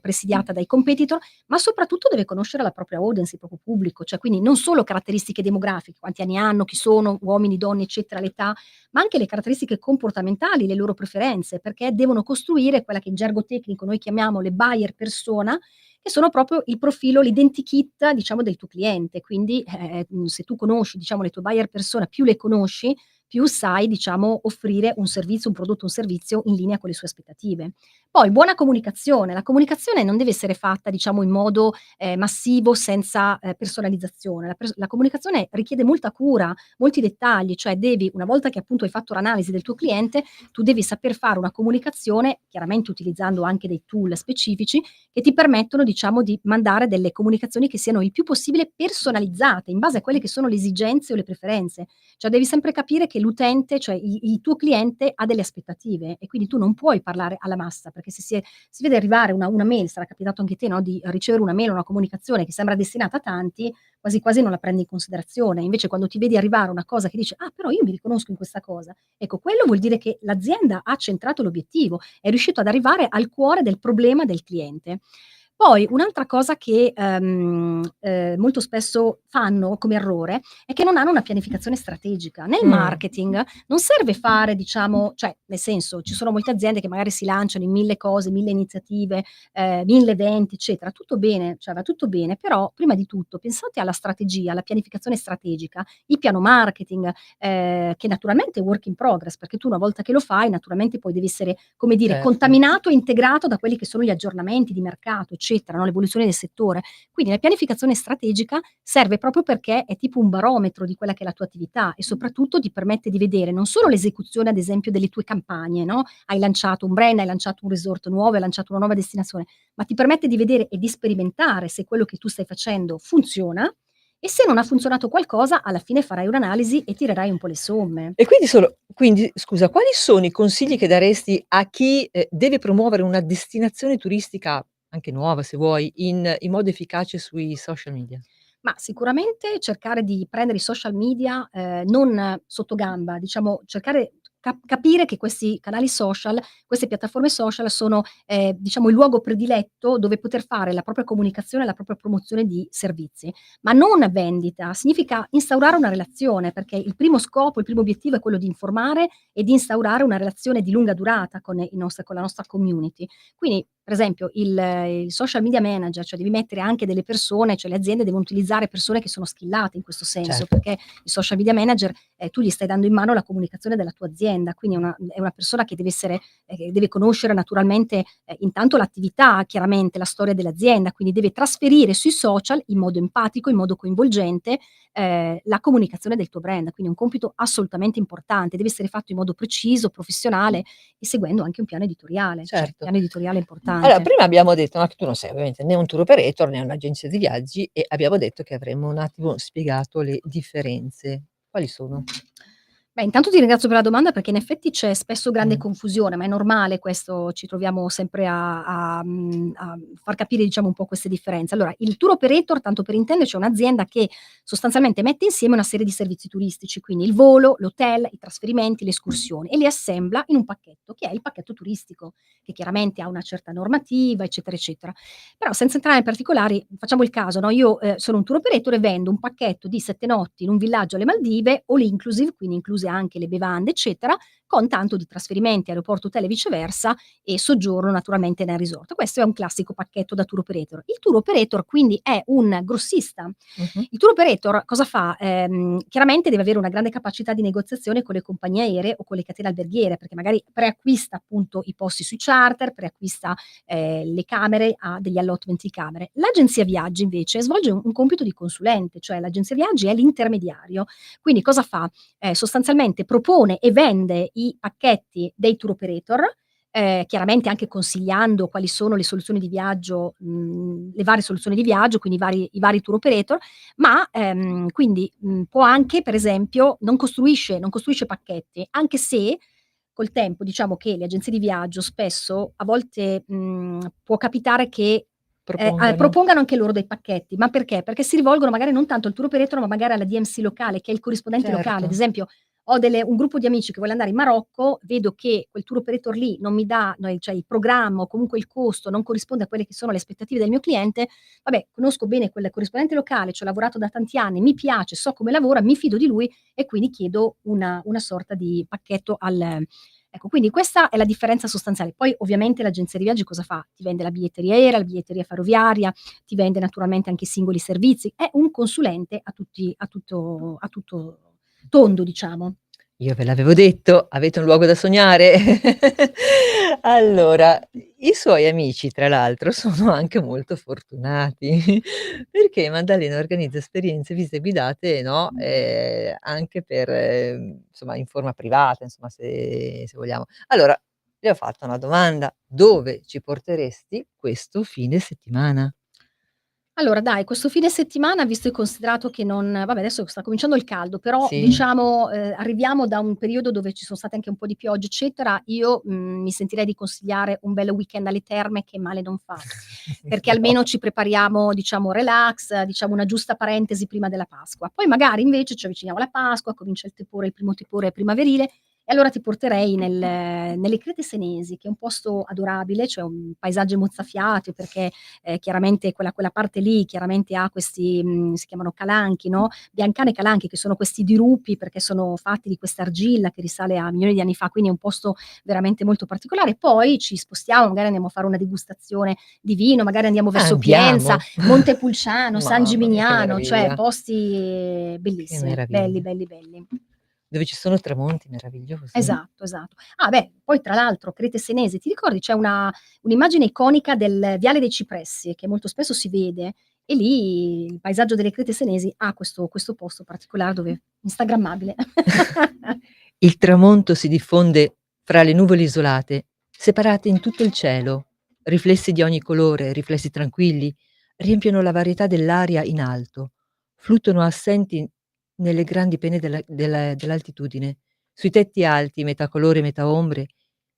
presidiata dai competitor, ma soprattutto deve conoscere la propria audience, il proprio pubblico, cioè quindi non solo caratteristiche demografiche, quanti anni hanno, chi sono, uomini, donne, eccetera, l'età, ma anche le caratteristiche comportamentali, le loro preferenze, perché devono costruire quella che in gergo tecnico noi chiamiamo le buyer persona, che sono proprio il profilo, l'identikit diciamo del tuo cliente. Quindi, se tu conosci diciamo le tue buyer persona, più le conosci, più sai diciamo offrire un servizio, un prodotto, un servizio in linea con le sue aspettative. Poi buona comunicazione, la comunicazione non deve essere fatta diciamo in modo, massivo senza, personalizzazione. La comunicazione richiede molta cura, molti dettagli, cioè devi una volta che appunto hai fatto l'analisi del tuo cliente, tu devi saper fare una comunicazione, chiaramente utilizzando anche dei tool specifici, che ti permettono diciamo di mandare delle comunicazioni che siano il più possibile personalizzate, in base a quelle che sono le esigenze o le preferenze. Cioè devi sempre capire che l'utente, cioè il tuo cliente ha delle aspettative e quindi tu non puoi parlare alla massa, perché se si vede arrivare una mail, sarà capitato anche a te, no, di ricevere una mail o una comunicazione che sembra destinata a tanti, quasi quasi non la prendi in considerazione. Invece quando ti vedi arrivare una cosa che dice: "Ah, però io mi riconosco in questa cosa", ecco quello vuol dire che l'azienda ha centrato l'obiettivo, è riuscito ad arrivare al cuore del problema del cliente. Poi un'altra cosa che, molto spesso fanno come errore, è che non hanno una pianificazione strategica. Nel marketing non serve fare diciamo cioè nel senso, ci sono molte aziende che magari si lanciano in 1000 cose, 1000 iniziative, 1000 eventi, eccetera. Tutto bene, cioè va tutto bene, però prima di tutto pensate alla strategia, alla pianificazione strategica, il piano marketing, che naturalmente è work in progress, perché tu una volta che lo fai naturalmente poi devi essere, come dire, Certo. contaminato e integrato da quelli che sono gli aggiornamenti di mercato, eccetera, no, l'evoluzione del settore. Quindi la pianificazione strategica serve proprio perché è tipo un barometro di quella che è la tua attività e soprattutto ti permette di vedere non solo l'esecuzione, ad esempio, delle tue campagne, no, hai lanciato un brand, hai lanciato un resort nuovo, hai lanciato una nuova destinazione, ma ti permette di vedere e di sperimentare se quello che tu stai facendo funziona e se non ha funzionato qualcosa, alla fine farai un'analisi e tirerai un po' le somme. E quindi scusa, quali sono i consigli che daresti a chi, deve promuovere una destinazione turistica, anche nuova se vuoi, in modo efficace sui social media? Ma sicuramente cercare di prendere i social media, non sottogamba, diciamo cercare capire che questi canali social, queste piattaforme social sono, diciamo il luogo prediletto dove poter fare la propria comunicazione, la propria promozione di servizi. Ma non vendita, significa instaurare una relazione, perché il primo scopo, il primo obiettivo è quello di informare e di instaurare una relazione di lunga durata con la nostra community. Quindi, per esempio, il social media manager, cioè devi mettere anche delle persone, cioè le aziende devono utilizzare persone che sono skillate in questo senso, Certo. perché il social media manager, tu gli stai dando in mano la comunicazione della tua azienda, quindi è una persona che deve essere che deve conoscere naturalmente, intanto l'attività, chiaramente la storia dell'azienda, quindi deve trasferire sui social in modo empatico, in modo coinvolgente, la comunicazione del tuo brand. Quindi è un compito assolutamente importante, deve essere fatto in modo preciso, professionale e seguendo anche un piano editoriale, cioè Certo. piano editoriale Allora, importante. prima abbiamo detto, no, che tu non sei ovviamente né un tour operator né un'agenzia di viaggi e abbiamo detto che avremmo un attimo spiegato le differenze. Quali sono? Beh, intanto ti ringrazio per la domanda perché in effetti c'è spesso grande Mh. confusione, ma è normale questo, ci troviamo sempre a far capire diciamo un po' queste differenze. Allora, il tour operator, tanto per intenderci, è un'azienda che sostanzialmente mette insieme una serie di servizi turistici, quindi il volo, l'hotel, i trasferimenti, le escursioni e li assembla in un pacchetto, che è il pacchetto turistico, che chiaramente ha una certa normativa, eccetera, eccetera. Però senza entrare nei particolari, facciamo il caso, no, io, sono un tour operator e vendo un pacchetto di 7 notti in un villaggio alle Maldive, all inclusive, quindi incluse anche le bevande, eccetera, con tanto di trasferimenti, aeroporto, hotel e viceversa, e soggiorno naturalmente nel resort. Questo è un classico pacchetto da tour operator. Il tour operator quindi è un grossista. Mh-mh. Il tour operator cosa fa? Chiaramente deve avere una grande capacità di negoziazione con le compagnie aeree o con le catene alberghiere, perché magari preacquista appunto i posti sui charter, preacquista le camere, ha degli allotment di camere. L'agenzia viaggi invece svolge un compito di consulente, cioè l'agenzia viaggi è l'intermediario. Quindi cosa fa? Sostanzialmente propone e vende i pacchetti dei tour operator, chiaramente anche consigliando quali sono le soluzioni di viaggio, le varie soluzioni di viaggio, quindi i vari tour operator, ma, quindi, può anche per esempio non costruisce pacchetti, anche se col tempo diciamo che le agenzie di viaggio spesso a volte, può capitare che, Propongano. propongano anche loro dei pacchetti. Ma perché? Perché si rivolgono magari non tanto al tour operator, ma magari alla DMC locale, che è il corrispondente locale. Ad Certo. esempio, ho un gruppo di amici che vuole andare in Marocco, vedo che quel tour operator lì non mi dà cioè il programma o comunque il costo non corrisponde a quelle che sono le aspettative del mio cliente. Vabbè, conosco bene quel corrispondente locale, ci ho lavorato da tanti anni, mi piace, so come lavora, mi fido di lui e quindi chiedo una sorta di pacchetto ecco, quindi questa è la differenza sostanziale. Poi ovviamente l'agenzia di viaggi cosa fa? Ti vende la biglietteria aerea, la biglietteria ferroviaria, ti vende naturalmente anche i singoli servizi, è un consulente a tutto tondo, diciamo. Io ve l'avevo detto, avete un luogo da sognare? Allora, i suoi amici tra l'altro sono anche molto fortunati, perché Maddalena organizza esperienze visite guidate, no, anche per insomma in forma privata, insomma se vogliamo. Allora, le ho fatto una domanda: dove ci porteresti questo fine settimana? Allora dai, questo fine settimana, visto e considerato che non vabbè adesso sta cominciando il caldo, però Sì? diciamo, arriviamo da un periodo dove ci sono state anche un po' di piogge, eccetera, io, mi sentirei di consigliare un bel weekend alle terme che male non fa, perché No. almeno ci prepariamo, diciamo relax, diciamo una giusta parentesi prima della Pasqua. Poi magari invece ci avviciniamo alla Pasqua, comincia il primo tepore primaverile e allora ti porterei nelle Crete Senesi, che è un posto adorabile, cioè un paesaggio mozzafiato perché chiaramente quella parte lì chiaramente ha questi, si chiamano calanchi, no, Biancane Calanchi, che sono questi dirupi perché sono fatti di questa argilla che risale a milioni di anni fa, quindi è un posto veramente molto particolare. Poi ci spostiamo, magari andiamo a fare una degustazione di vino, magari andiamo verso Pienza, Andiamo. Montepulciano, San Mamma mia che Gimignano, cioè meraviglia, posti che bellissimi, belli, meraviglia. belli, belli. Dove ci sono tramonti meravigliosi. Esatto, esatto. Ah beh, poi tra l'altro Crete Senesi, ti ricordi c'è un'immagine iconica del Viale dei Cipressi, che molto spesso si vede, e lì il paesaggio delle Crete Senesi ha questo posto particolare dove instagrammabile. Il tramonto si diffonde fra le nuvole isolate, separate in tutto il cielo. Riflessi di ogni colore, riflessi tranquilli, riempiono la varietà dell'aria in alto. Fluttuano assenti nelle grandi pene dell'altitudine. Sui tetti alti, metà colore, metà ombre,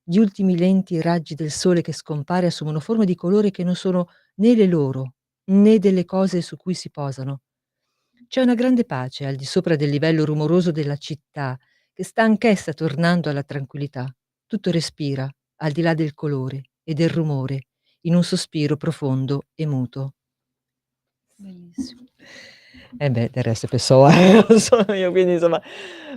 gli ultimi lenti raggi del sole che scompare assumono forme di colore che non sono né le loro, né delle cose su cui si posano. C'è una grande pace al di sopra del livello rumoroso della città, che sta anch'essa tornando alla tranquillità. Tutto respira, al di là del colore e del rumore, in un sospiro profondo e muto. Bellissimo. Eh beh, del resto è Pessoa, lo sono io, quindi insomma,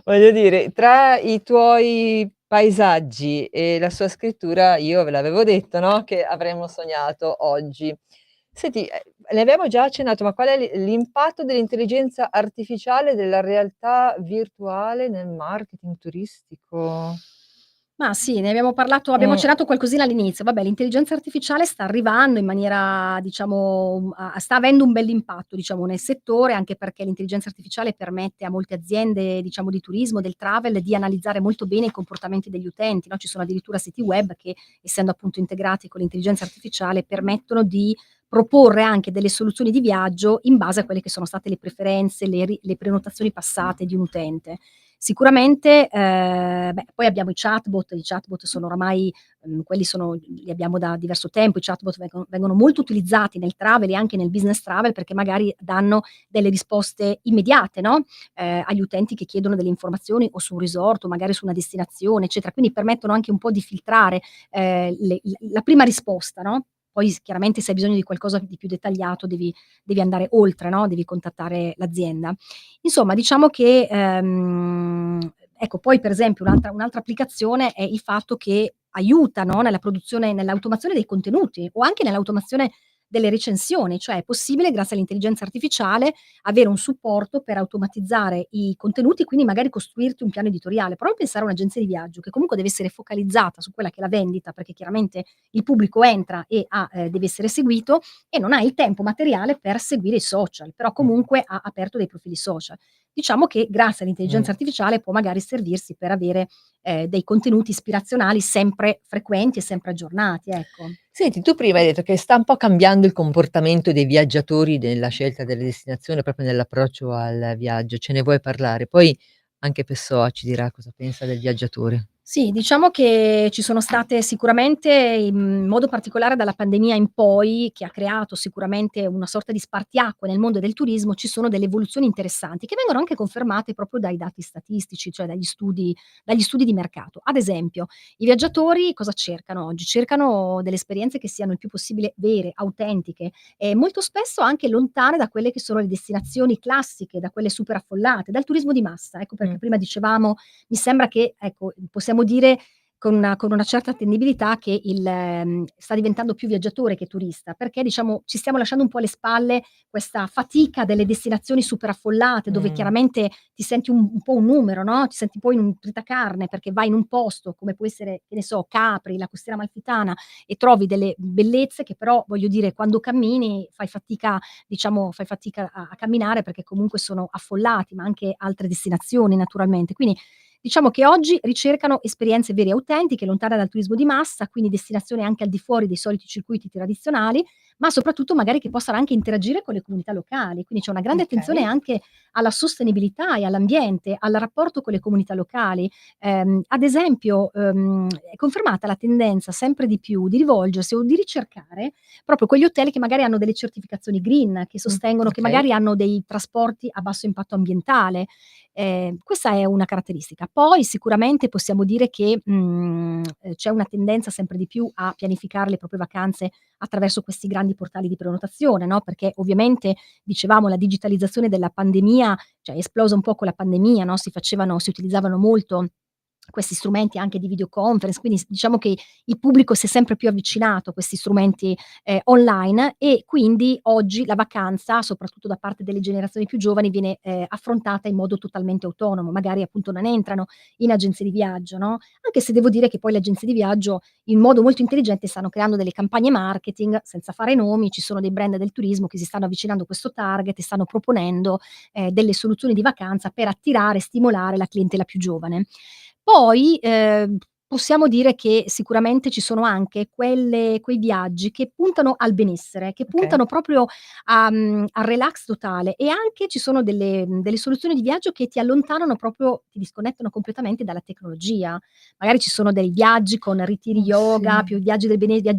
voglio dire, tra i tuoi paesaggi e la sua scrittura io ve l'avevo detto, no, che avremmo sognato oggi. Senti, ne abbiamo già accennato, ma qual è l'impatto dell'intelligenza artificiale, della realtà virtuale nel marketing turistico? Ma sì, ne abbiamo Mh. accennato qualcosina all'inizio. Vabbè, l'intelligenza artificiale sta arrivando in maniera diciamo, sta avendo un bell'impatto, diciamo, nel settore, anche perché l'intelligenza artificiale permette a molte aziende, diciamo, di turismo, del travel, di analizzare molto bene i comportamenti degli utenti, no, ci sono addirittura siti web che, essendo appunto integrati con l'intelligenza artificiale, permettono di proporre anche delle soluzioni di viaggio in base a quelle che sono state le preferenze, le prenotazioni passate di un utente. Sicuramente, beh, poi abbiamo i chatbot sono oramai li abbiamo da diverso tempo, i chatbot vengono molto utilizzati nel travel e anche nel business travel, perché magari danno delle risposte immediate, no, agli utenti che chiedono delle informazioni o su un resort o magari su una destinazione, eccetera. Quindi permettono anche un po' di filtrare, la prima risposta, no, poi chiaramente se hai bisogno di qualcosa di più dettagliato devi andare oltre, no, devi contattare l'azienda. Insomma, diciamo che, Ecco, poi per esempio un'altra applicazione è il fatto che aiuta, no, nella produzione nell'automazione dei contenuti o anche nell'automazione delle recensioni, cioè è possibile grazie all'intelligenza artificiale avere un supporto per automatizzare i contenuti, quindi magari costruirti un piano editoriale. Prova a pensare a un'agenzia di viaggio che comunque deve essere focalizzata su quella che è la vendita, perché chiaramente il pubblico entra e deve essere seguito e non ha il tempo materiale per seguire i social, però comunque ha aperto dei profili social. Diciamo che grazie all'intelligenza artificiale può magari servirsi per avere, dei contenuti ispirazionali sempre frequenti e sempre aggiornati, ecco. Senti, tu prima hai detto che sta un po' cambiando il comportamento dei viaggiatori nella scelta delle destinazioni, proprio nell'approccio al viaggio. Ce ne vuoi parlare? Poi anche Pessoa ci dirà cosa pensa del viaggiatore. Sì, diciamo che ci sono state sicuramente, in modo particolare dalla pandemia in poi, che ha creato sicuramente una sorta di spartiacque nel mondo del turismo, ci sono delle evoluzioni interessanti, che vengono anche confermate proprio dai dati statistici, cioè dagli studi di mercato. Ad esempio, i viaggiatori cosa cercano oggi? Cercano delle esperienze che siano il più possibile vere, autentiche e molto spesso anche lontane da quelle che sono le destinazioni classiche, da quelle super affollate, dal turismo di massa. Ecco perché prima dicevamo mi sembra che, ecco, possiamo dire con una certa attendibilità che sta diventando più viaggiatore che turista, perché diciamo ci stiamo lasciando un po' alle spalle questa fatica delle destinazioni super affollate, dove chiaramente ti senti un po' un numero, no, ti senti poi in un tritacarne, perché vai in un posto come può essere, che ne so, Capri, la Costiera Amalfitana e trovi delle bellezze che però, voglio dire, quando cammini fai fatica a camminare perché comunque sono affollati, ma anche altre destinazioni naturalmente. Quindi diciamo che oggi ricercano esperienze vere e autentiche, lontane dal turismo di massa, quindi destinazioni anche al di fuori dei soliti circuiti tradizionali, ma soprattutto magari che possano anche interagire con le comunità locali. Quindi c'è una grande attenzione Okay. anche alla sostenibilità e all'ambiente, al rapporto con le comunità locali. Ad esempio, è confermata la tendenza sempre di più di rivolgersi o di ricercare proprio quegli hotel che magari hanno delle certificazioni green, che sostengono che Okay. magari hanno dei trasporti a basso impatto ambientale. Questa è una caratteristica. Poi sicuramente possiamo dire che, c'è una tendenza sempre di più a pianificare le proprie vacanze attraverso questi grandi portali di prenotazione, no, perché ovviamente dicevamo la digitalizzazione della pandemia, cioè è esplosa un po' con la pandemia, no, si utilizzavano molto questi strumenti anche di videoconference, quindi diciamo che il pubblico si è sempre più avvicinato a questi strumenti, online e quindi oggi la vacanza, soprattutto da parte delle generazioni più giovani, viene, affrontata in modo totalmente autonomo. Magari appunto non entrano in agenzie di viaggio, no, anche se devo dire che poi le agenzie di viaggio in modo molto intelligente stanno creando delle campagne marketing, senza fare nomi, ci sono dei brand del turismo che si stanno avvicinando a questo target e stanno proponendo, delle soluzioni di vacanza per attirare e stimolare la clientela più giovane. Poi, possiamo dire che sicuramente ci sono anche quei viaggi che puntano al benessere, che Okay. puntano proprio al relax totale e anche ci sono delle soluzioni di viaggio che ti allontanano proprio ti disconnettano completamente dalla tecnologia. Magari ci sono dei viaggi con ritiri Oh yoga, sì. più viaggi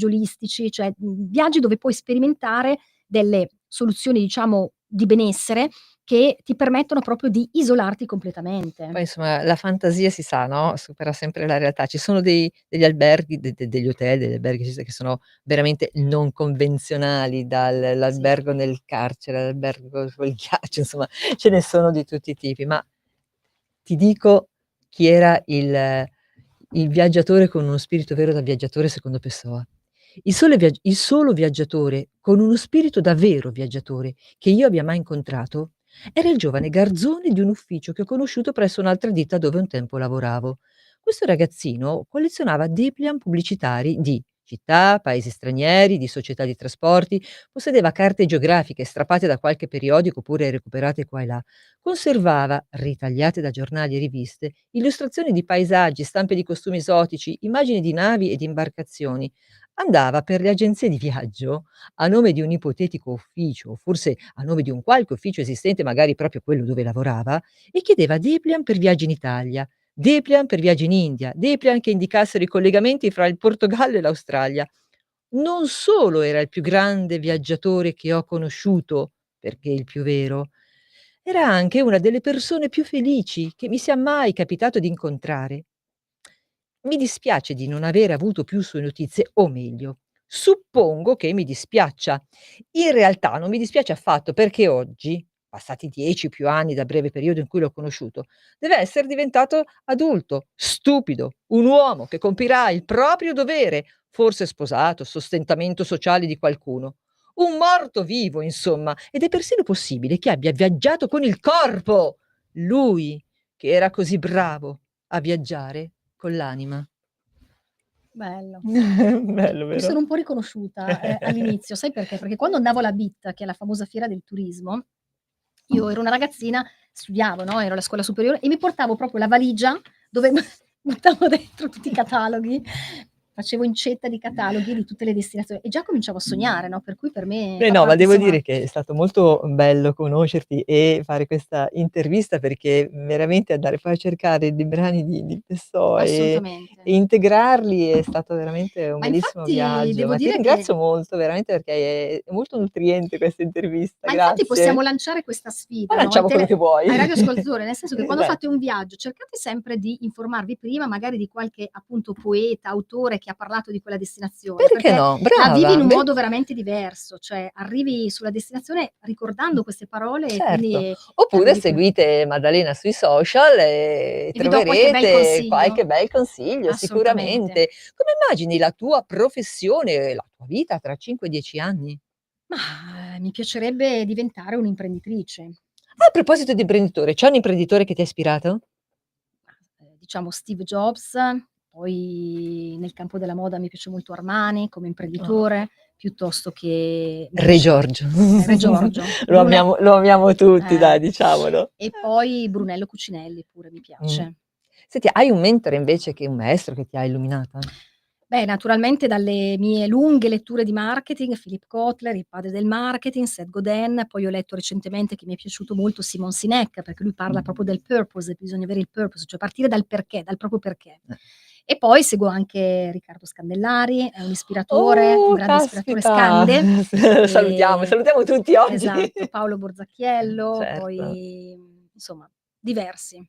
olistici, cioè, viaggi dove puoi sperimentare delle soluzioni, diciamo, di benessere che ti permettono proprio di isolarti completamente. Poi insomma la fantasia si sa, no, supera sempre la realtà. Ci sono degli alberghi, degli hotel, degli alberghi che sono veramente non convenzionali, Sì. l'albergo nel carcere, l'albergo sul ghiaccio, insomma ce ne sono di tutti i tipi. Ma ti dico chi era il viaggiatore con uno spirito vero da viaggiatore secondo Pessoa. Il solo viaggiatore con uno spirito da vero viaggiatore che io abbia mai incontrato era il giovane garzone di un ufficio che ho conosciuto presso un'altra ditta dove un tempo lavoravo. Questo ragazzino collezionava dépliant pubblicitari di città, paesi stranieri, di società di trasporti, possedeva carte geografiche strappate da qualche periodico oppure recuperate qua e là. Conservava, ritagliate da giornali e riviste, illustrazioni di paesaggi, stampe di costumi esotici, immagini di navi e di imbarcazioni. Andava per le agenzie di viaggio a nome di un ipotetico ufficio, o forse a nome di un qualche ufficio esistente, magari proprio quello dove lavorava, e chiedeva dépliant per viaggi in Italia, dépliant per viaggi in India, dépliant che indicassero i collegamenti fra il Portogallo e l'Australia. Non solo era il più grande viaggiatore che ho conosciuto, perché il più vero, era anche una delle persone più felici che mi sia mai capitato di incontrare. Mi dispiace di non avere avuto più sue notizie, o meglio, suppongo che mi dispiaccia. In realtà non mi dispiace affatto perché oggi, passati 10 più anni dal breve periodo in cui l'ho conosciuto, deve essere diventato adulto, stupido, un uomo che compirà il proprio dovere, forse sposato, sostentamento sociale di qualcuno. Un morto vivo, insomma, ed è persino possibile che abbia viaggiato con il corpo. Lui, che era così bravo a viaggiare con l'anima. Bello. Bello, Mi sono vero? un po' riconosciuta, all'inizio, sai perché? Perché quando andavo alla BIT, che è la famosa fiera del turismo, io ero una ragazzina, studiavo, no, ero alla scuola superiore e mi portavo proprio la valigia dove buttavo dentro tutti i cataloghi, facevo incetta di cataloghi di tutte le destinazioni e già cominciavo a sognare, no, per cui per me Beh, fa no, ma parte devo insomma dire che è stato molto bello conoscerti e fare questa intervista perché veramente andare poi a cercare dei brani di Pessoa assolutamente. e integrarli è stato veramente un Ma bellissimo infatti viaggio. devo Ma ti dire che ringrazio molto veramente perché è molto nutriente questa intervista, Ma infatti possiamo grazie. lanciare questa Ma sfida, no, lanciamo quello che vuoi. ai radioascoltatori, nel senso che quando Dai. fate un viaggio cercate sempre di informarvi prima magari di qualche appunto poeta, autore che ha parlato di quella destinazione, Perché perché no? la vivi in Brava, un modo veramente diverso, cioè arrivi sulla destinazione ricordando queste parole e certo. quindi Oppure arrivi più seguite Maddalena sui social e e vi do qualche bel troverete consiglio. qualche bel consiglio Assolutamente. sicuramente. Come immagini la tua professione, la tua vita tra 5 e 10 anni? Mah, mi piacerebbe diventare un'imprenditrice. A proposito di imprenditore, c'è un imprenditore che ti ha ispirato? Diciamo Steve Jobs, poi nel campo della moda mi piace molto Armani come Oh. imprenditore, piuttosto che Re Gucci. Giorgio. Re Giorgio, Lo amiamo tutti eh, dai, diciamolo. e poi Brunello Cucinelli pure mi Mh. piace. Senti, hai un mentore invece che un maestro che ti ha illuminata? Beh, naturalmente dalle mie lunghe letture di marketing, Philip Kotler, il padre del marketing, Seth Godin, poi ho letto recentemente che mi è piaciuto molto Simon Sinek, perché lui parla proprio del purpose, bisogna avere il purpose, cioè partire dal perché, dal proprio perché. Eh. E poi seguo anche Riccardo Scandellari, è un ispiratore, un Oh, grande ispiratore, caspita! Scande, e Salutiamo tutti oggi. esatto, Paolo Borzacchiello, Certo. poi insomma diversi.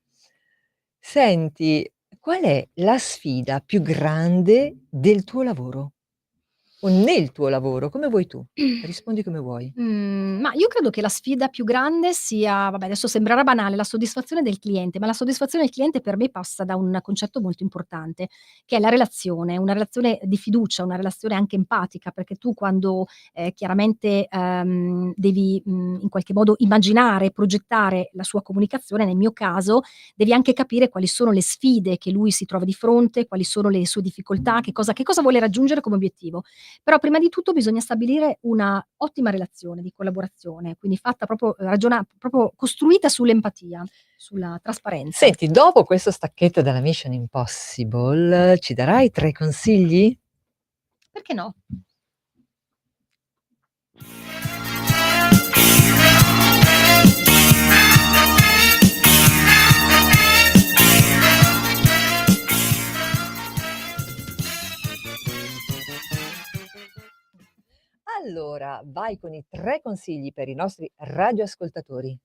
Senti, qual è la sfida più grande del tuo lavoro? O nel tuo lavoro, come vuoi tu. Rispondi come vuoi. Ma io credo che la sfida più grande sia vabbè adesso sembrerà banale, la soddisfazione del cliente, ma la soddisfazione del cliente per me passa da un concetto molto importante, che è la relazione, una relazione di fiducia, una relazione anche empatica, perché tu quando, chiaramente, devi, in qualche modo immaginare, progettare la sua comunicazione, nel mio caso, devi anche capire quali sono le sfide che lui si trova di fronte, quali sono le sue difficoltà, che cosa vuole raggiungere come obiettivo. Però prima di tutto bisogna stabilire una ottima relazione di collaborazione, quindi fatta proprio costruita sull'empatia, sulla trasparenza. Senti, dopo questo stacchetto dalla Mission Impossible, ci darai 3 consigli? Perché no? Allora, vai con i 3 consigli per i nostri radioascoltatori.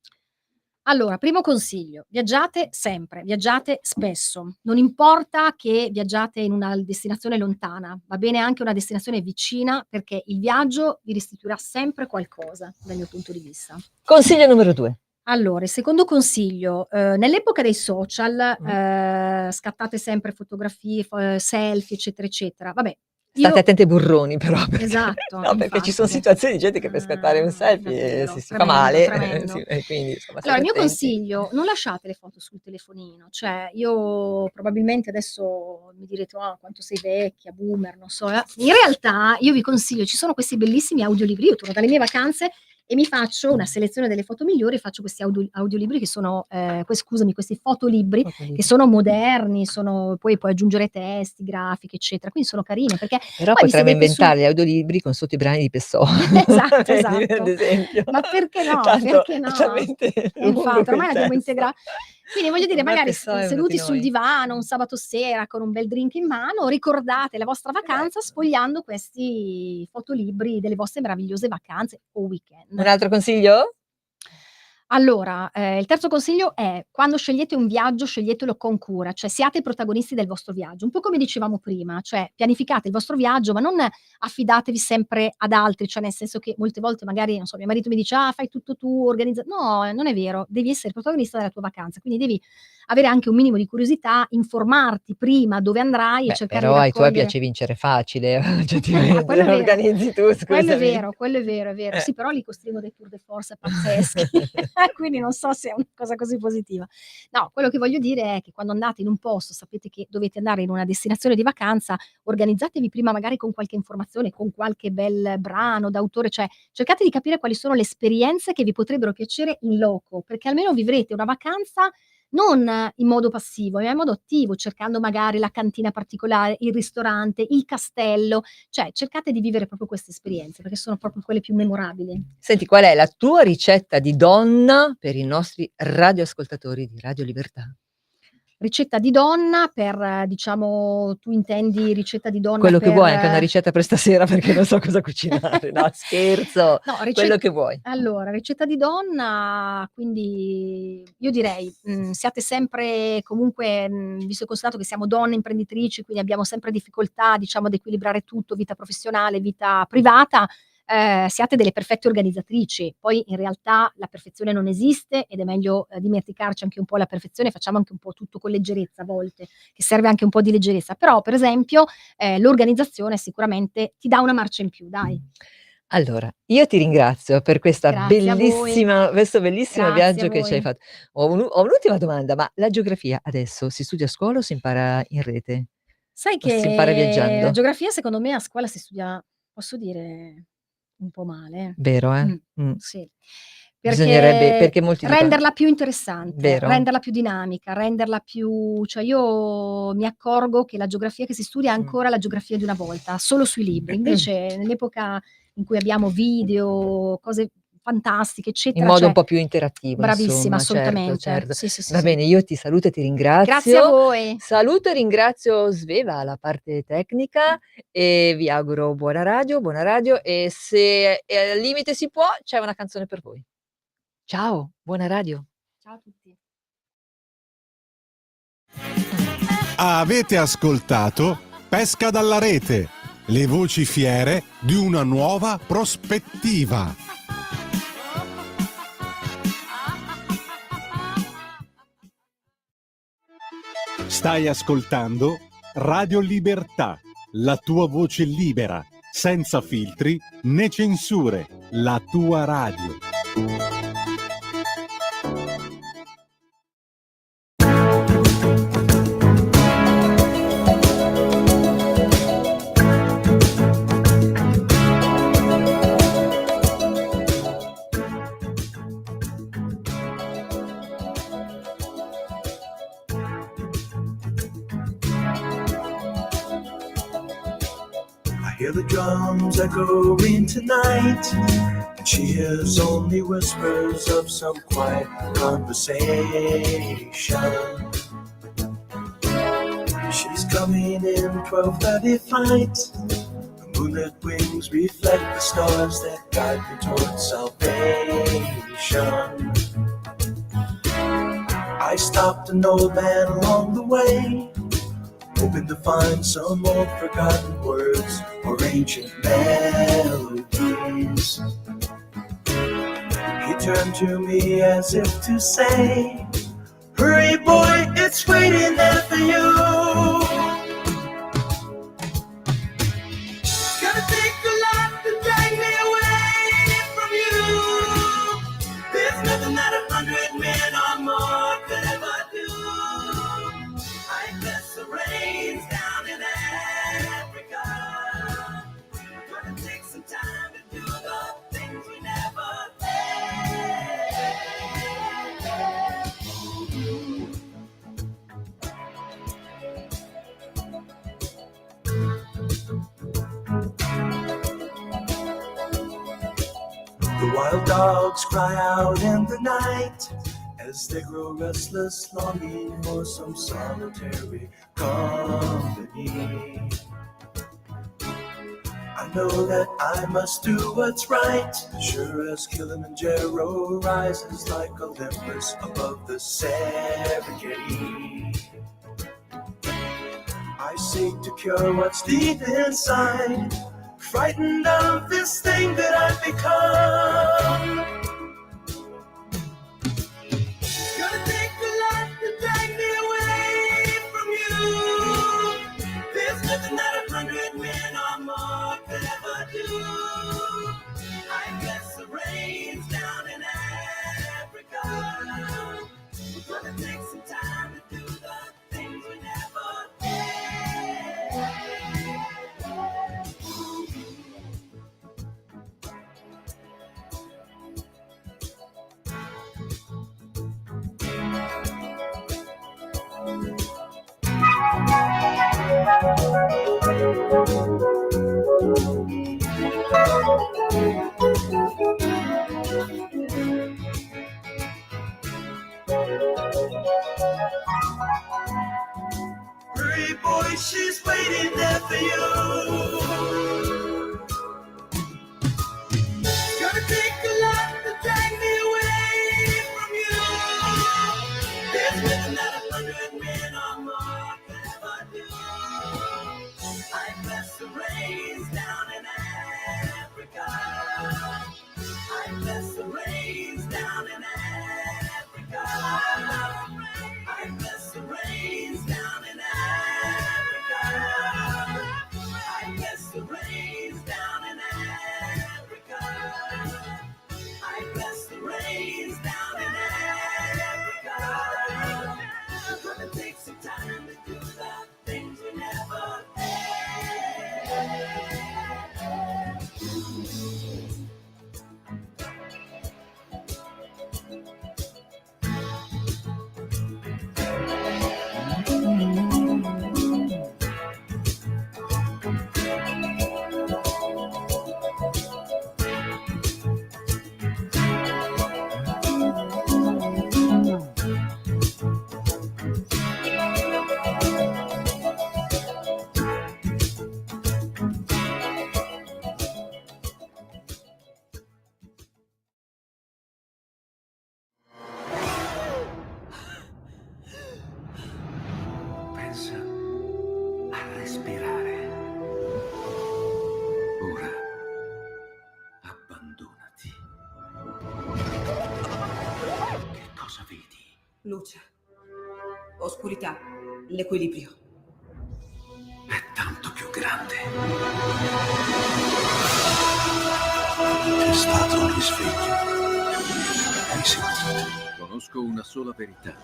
Allora, primo consiglio: viaggiate sempre, viaggiate spesso. Non importa che viaggiate in una destinazione lontana, va bene anche una destinazione vicina, perché il viaggio vi restituirà sempre qualcosa, dal mio punto di vista. Consiglio numero 2. Allora, il secondo consiglio, nell'epoca dei social, Mh. scattate sempre fotografie, selfie, eccetera, eccetera. Vabbè, State io attenti ai burroni però, perché esatto, no, perché ci son infatti. situazioni di gente che per scattare un selfie, Davvero, si fa tremendo, male, tremendo. sì, e quindi insomma Allora, state il mio attenti. consiglio: non lasciate le foto sul telefonino, cioè io probabilmente adesso mi direte: "Ah, quanto sei vecchia, boomer", non so, in realtà io vi consiglio ci sono questi bellissimi audiolibri, io torno dalle mie vacanze e mi faccio una selezione delle foto migliori, faccio questi audiolibri che sono questi fotolibri che Fotolibri. sono moderni, poi puoi aggiungere testi, grafiche, eccetera, quindi sono carine perché Però poi vi potremmo sedete su inventare gli audiolibri con sotto i brani di Pessoa. esatto, Vedi, ad esatto. esempio. Ma perché no, Tanto perché è no? talmente E lungo infatti quel ormai l'abbiamo testo. quindi voglio dire, Ormai magari Pessoa è uno di seduti sul noi. divano un sabato sera con un bel drink in mano, ricordate la vostra vacanza Ecco. sfogliando questi fotolibri delle vostre meravigliose vacanze o Un weekend. altro consiglio? Allora, il terzo consiglio è: quando scegliete un viaggio, sceglietelo con cura, cioè siate i protagonisti del vostro viaggio. Un po' come dicevamo prima, cioè pianificate il vostro viaggio, ma non affidatevi sempre ad altri, cioè nel senso che molte volte magari, non so, mio marito mi dice: "Ah, fai tutto tu, organizza", no, non è vero, devi essere protagonista della tua vacanza, quindi devi avere anche un minimo di curiosità, informarti prima dove andrai e Beh, cercare di però ai tuoi raccogliere. piace vincere facile, Ah, oggettivamente, quello è lo vero. organizzi tu, Quello è scusami. vero, quello è vero, è vero. Eh. Sì, però lì costringo dei tour de force pazzeschi, quindi non so se è una cosa così positiva. No, quello che voglio dire è che quando andate in un posto, sapete che dovete andare in una destinazione di vacanza, organizzatevi prima magari con qualche informazione, con qualche bel brano d'autore, cioè cercate di capire quali sono le esperienze che vi potrebbero piacere in loco, perché almeno vivrete una vacanza non in modo passivo, ma in modo attivo, cercando magari la cantina particolare, il ristorante, il castello, cioè cercate di vivere proprio queste esperienze, perché sono proprio quelle più memorabili. Senti, qual è la tua ricetta di donna per i nostri radioascoltatori di Radio Libertà? Ricetta di donna per diciamo tu intendi ricetta di donna Quello che per vuoi, anche una ricetta per stasera perché non so cosa cucinare. No, scherzo, no, quello che vuoi. allora, ricetta di donna, quindi io direi, siate sempre comunque, visto e considerato che siamo donne imprenditrici, quindi abbiamo sempre difficoltà, diciamo, ad equilibrare tutto, vita professionale, vita privata, siate delle perfette organizzatrici. Poi in realtà la perfezione non esiste ed è meglio, dimenticarci anche un po' la perfezione, facciamo anche un po' tutto con leggerezza a volte, che serve anche un po' di leggerezza. Però per esempio, l'organizzazione sicuramente ti dà una marcia in più, dai. Allora, io ti ringrazio per Grazie a voi, questo bellissimo grazie a viaggio che ci hai voi. fatto. Ho un'ultima domanda, ma la geografia adesso si studia a scuola o si impara in rete? Sai O si impara che la viaggiando? geografia secondo me a scuola si studia, posso dire, un po' male. Vero, eh? Mh, Mh. sì. Bisognerebbe Perché perché molti dicono renderla più interessante, vero? renderla più dinamica, renderla più, cioè io mi accorgo che la geografia che si studia è Mh. ancora la geografia di una volta, solo sui libri. Invece nell'epoca in cui abbiamo video, cose fantastiche, In eccetera, modo un cioè po' più interattivo bravissima, insomma, certo, assolutamente. certo. Sì, sì, sì, Va sì. bene, io ti saluto e ti Grazie a ringrazio. voi. Saluto e ringrazio Sveva alla parte tecnica e vi auguro buona radio e se, al limite si può, c'è una canzone per voi. Ciao, buona radio. Ciao a tutti. Avete ascoltato Pesca dalla rete, le voci fiere di una nuova prospettiva. Stai ascoltando Radio Libertà, la tua voce libera, senza filtri né censure, la tua radio. I hear the drums echoing tonight, and she hears only whispers of some quiet conversation. She's coming in 12:30 flight. The moonlit wings reflect the stars that guide me towards salvation. I stopped an old man along the way, hoping to find some old forgotten words or ancient melodies. He turned to me as if to say, "Hurry boy, it's waiting there for you." It's gonna take a lot to drag me away from you. There's nothing that 100 men or more could ever do. I guess the rain's down in Africa. Gonna take some time to do the things we never did. The wild dogs cry out in the night as they grow restless, longing for some solitary company. I know that I must do what's right. Sure as Kilimanjaro rises like Olympus above the Serengeti. I seek to cure what's deep inside, frightened of this thing that I've become. It's gonna take a lot to drag me away from you. There's nothing that 100 men or more could ever do. I guess the rain's down in Africa. We're gonna take some time to do the things we never did. Hurry, boy, she's waiting there for you. It's gonna take a lot to drag me away from you. There's nothing that 100 men or more could ever do. I bless the rains down in Africa. I bless the rains down in Africa. I bless the rains down in Africa. I bless the rains down in Africa. I bless the rains down in Africa. We're gonna take some time to do the things we never Pensa a respirare. Ora abbandonati. Che cosa vedi? Luce, oscurità, l'equilibrio. È tanto più grande. C'è stato un risveglio. Hai sentito? Conosco una sola verità.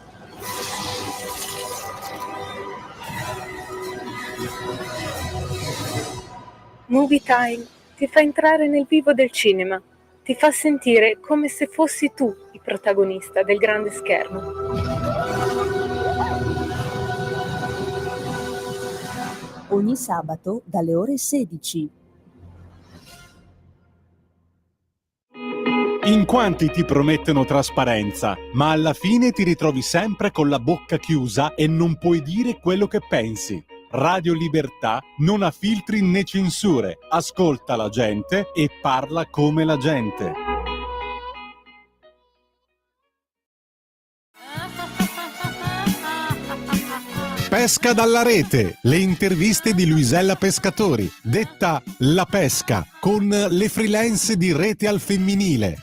Movie Time ti fa entrare nel vivo del cinema, ti fa sentire come se fossi tu il protagonista del grande schermo. Ogni sabato dalle ore 16. In quanti ti promettono trasparenza, ma alla fine ti ritrovi sempre con la bocca chiusa e non puoi dire quello che pensi. Radio Libertà non ha filtri né censure, ascolta la gente e parla come la gente. Pesca dalla rete, le interviste di Luisella Pescatori, detta La Pesca, con le freelance di Rete al Femminile.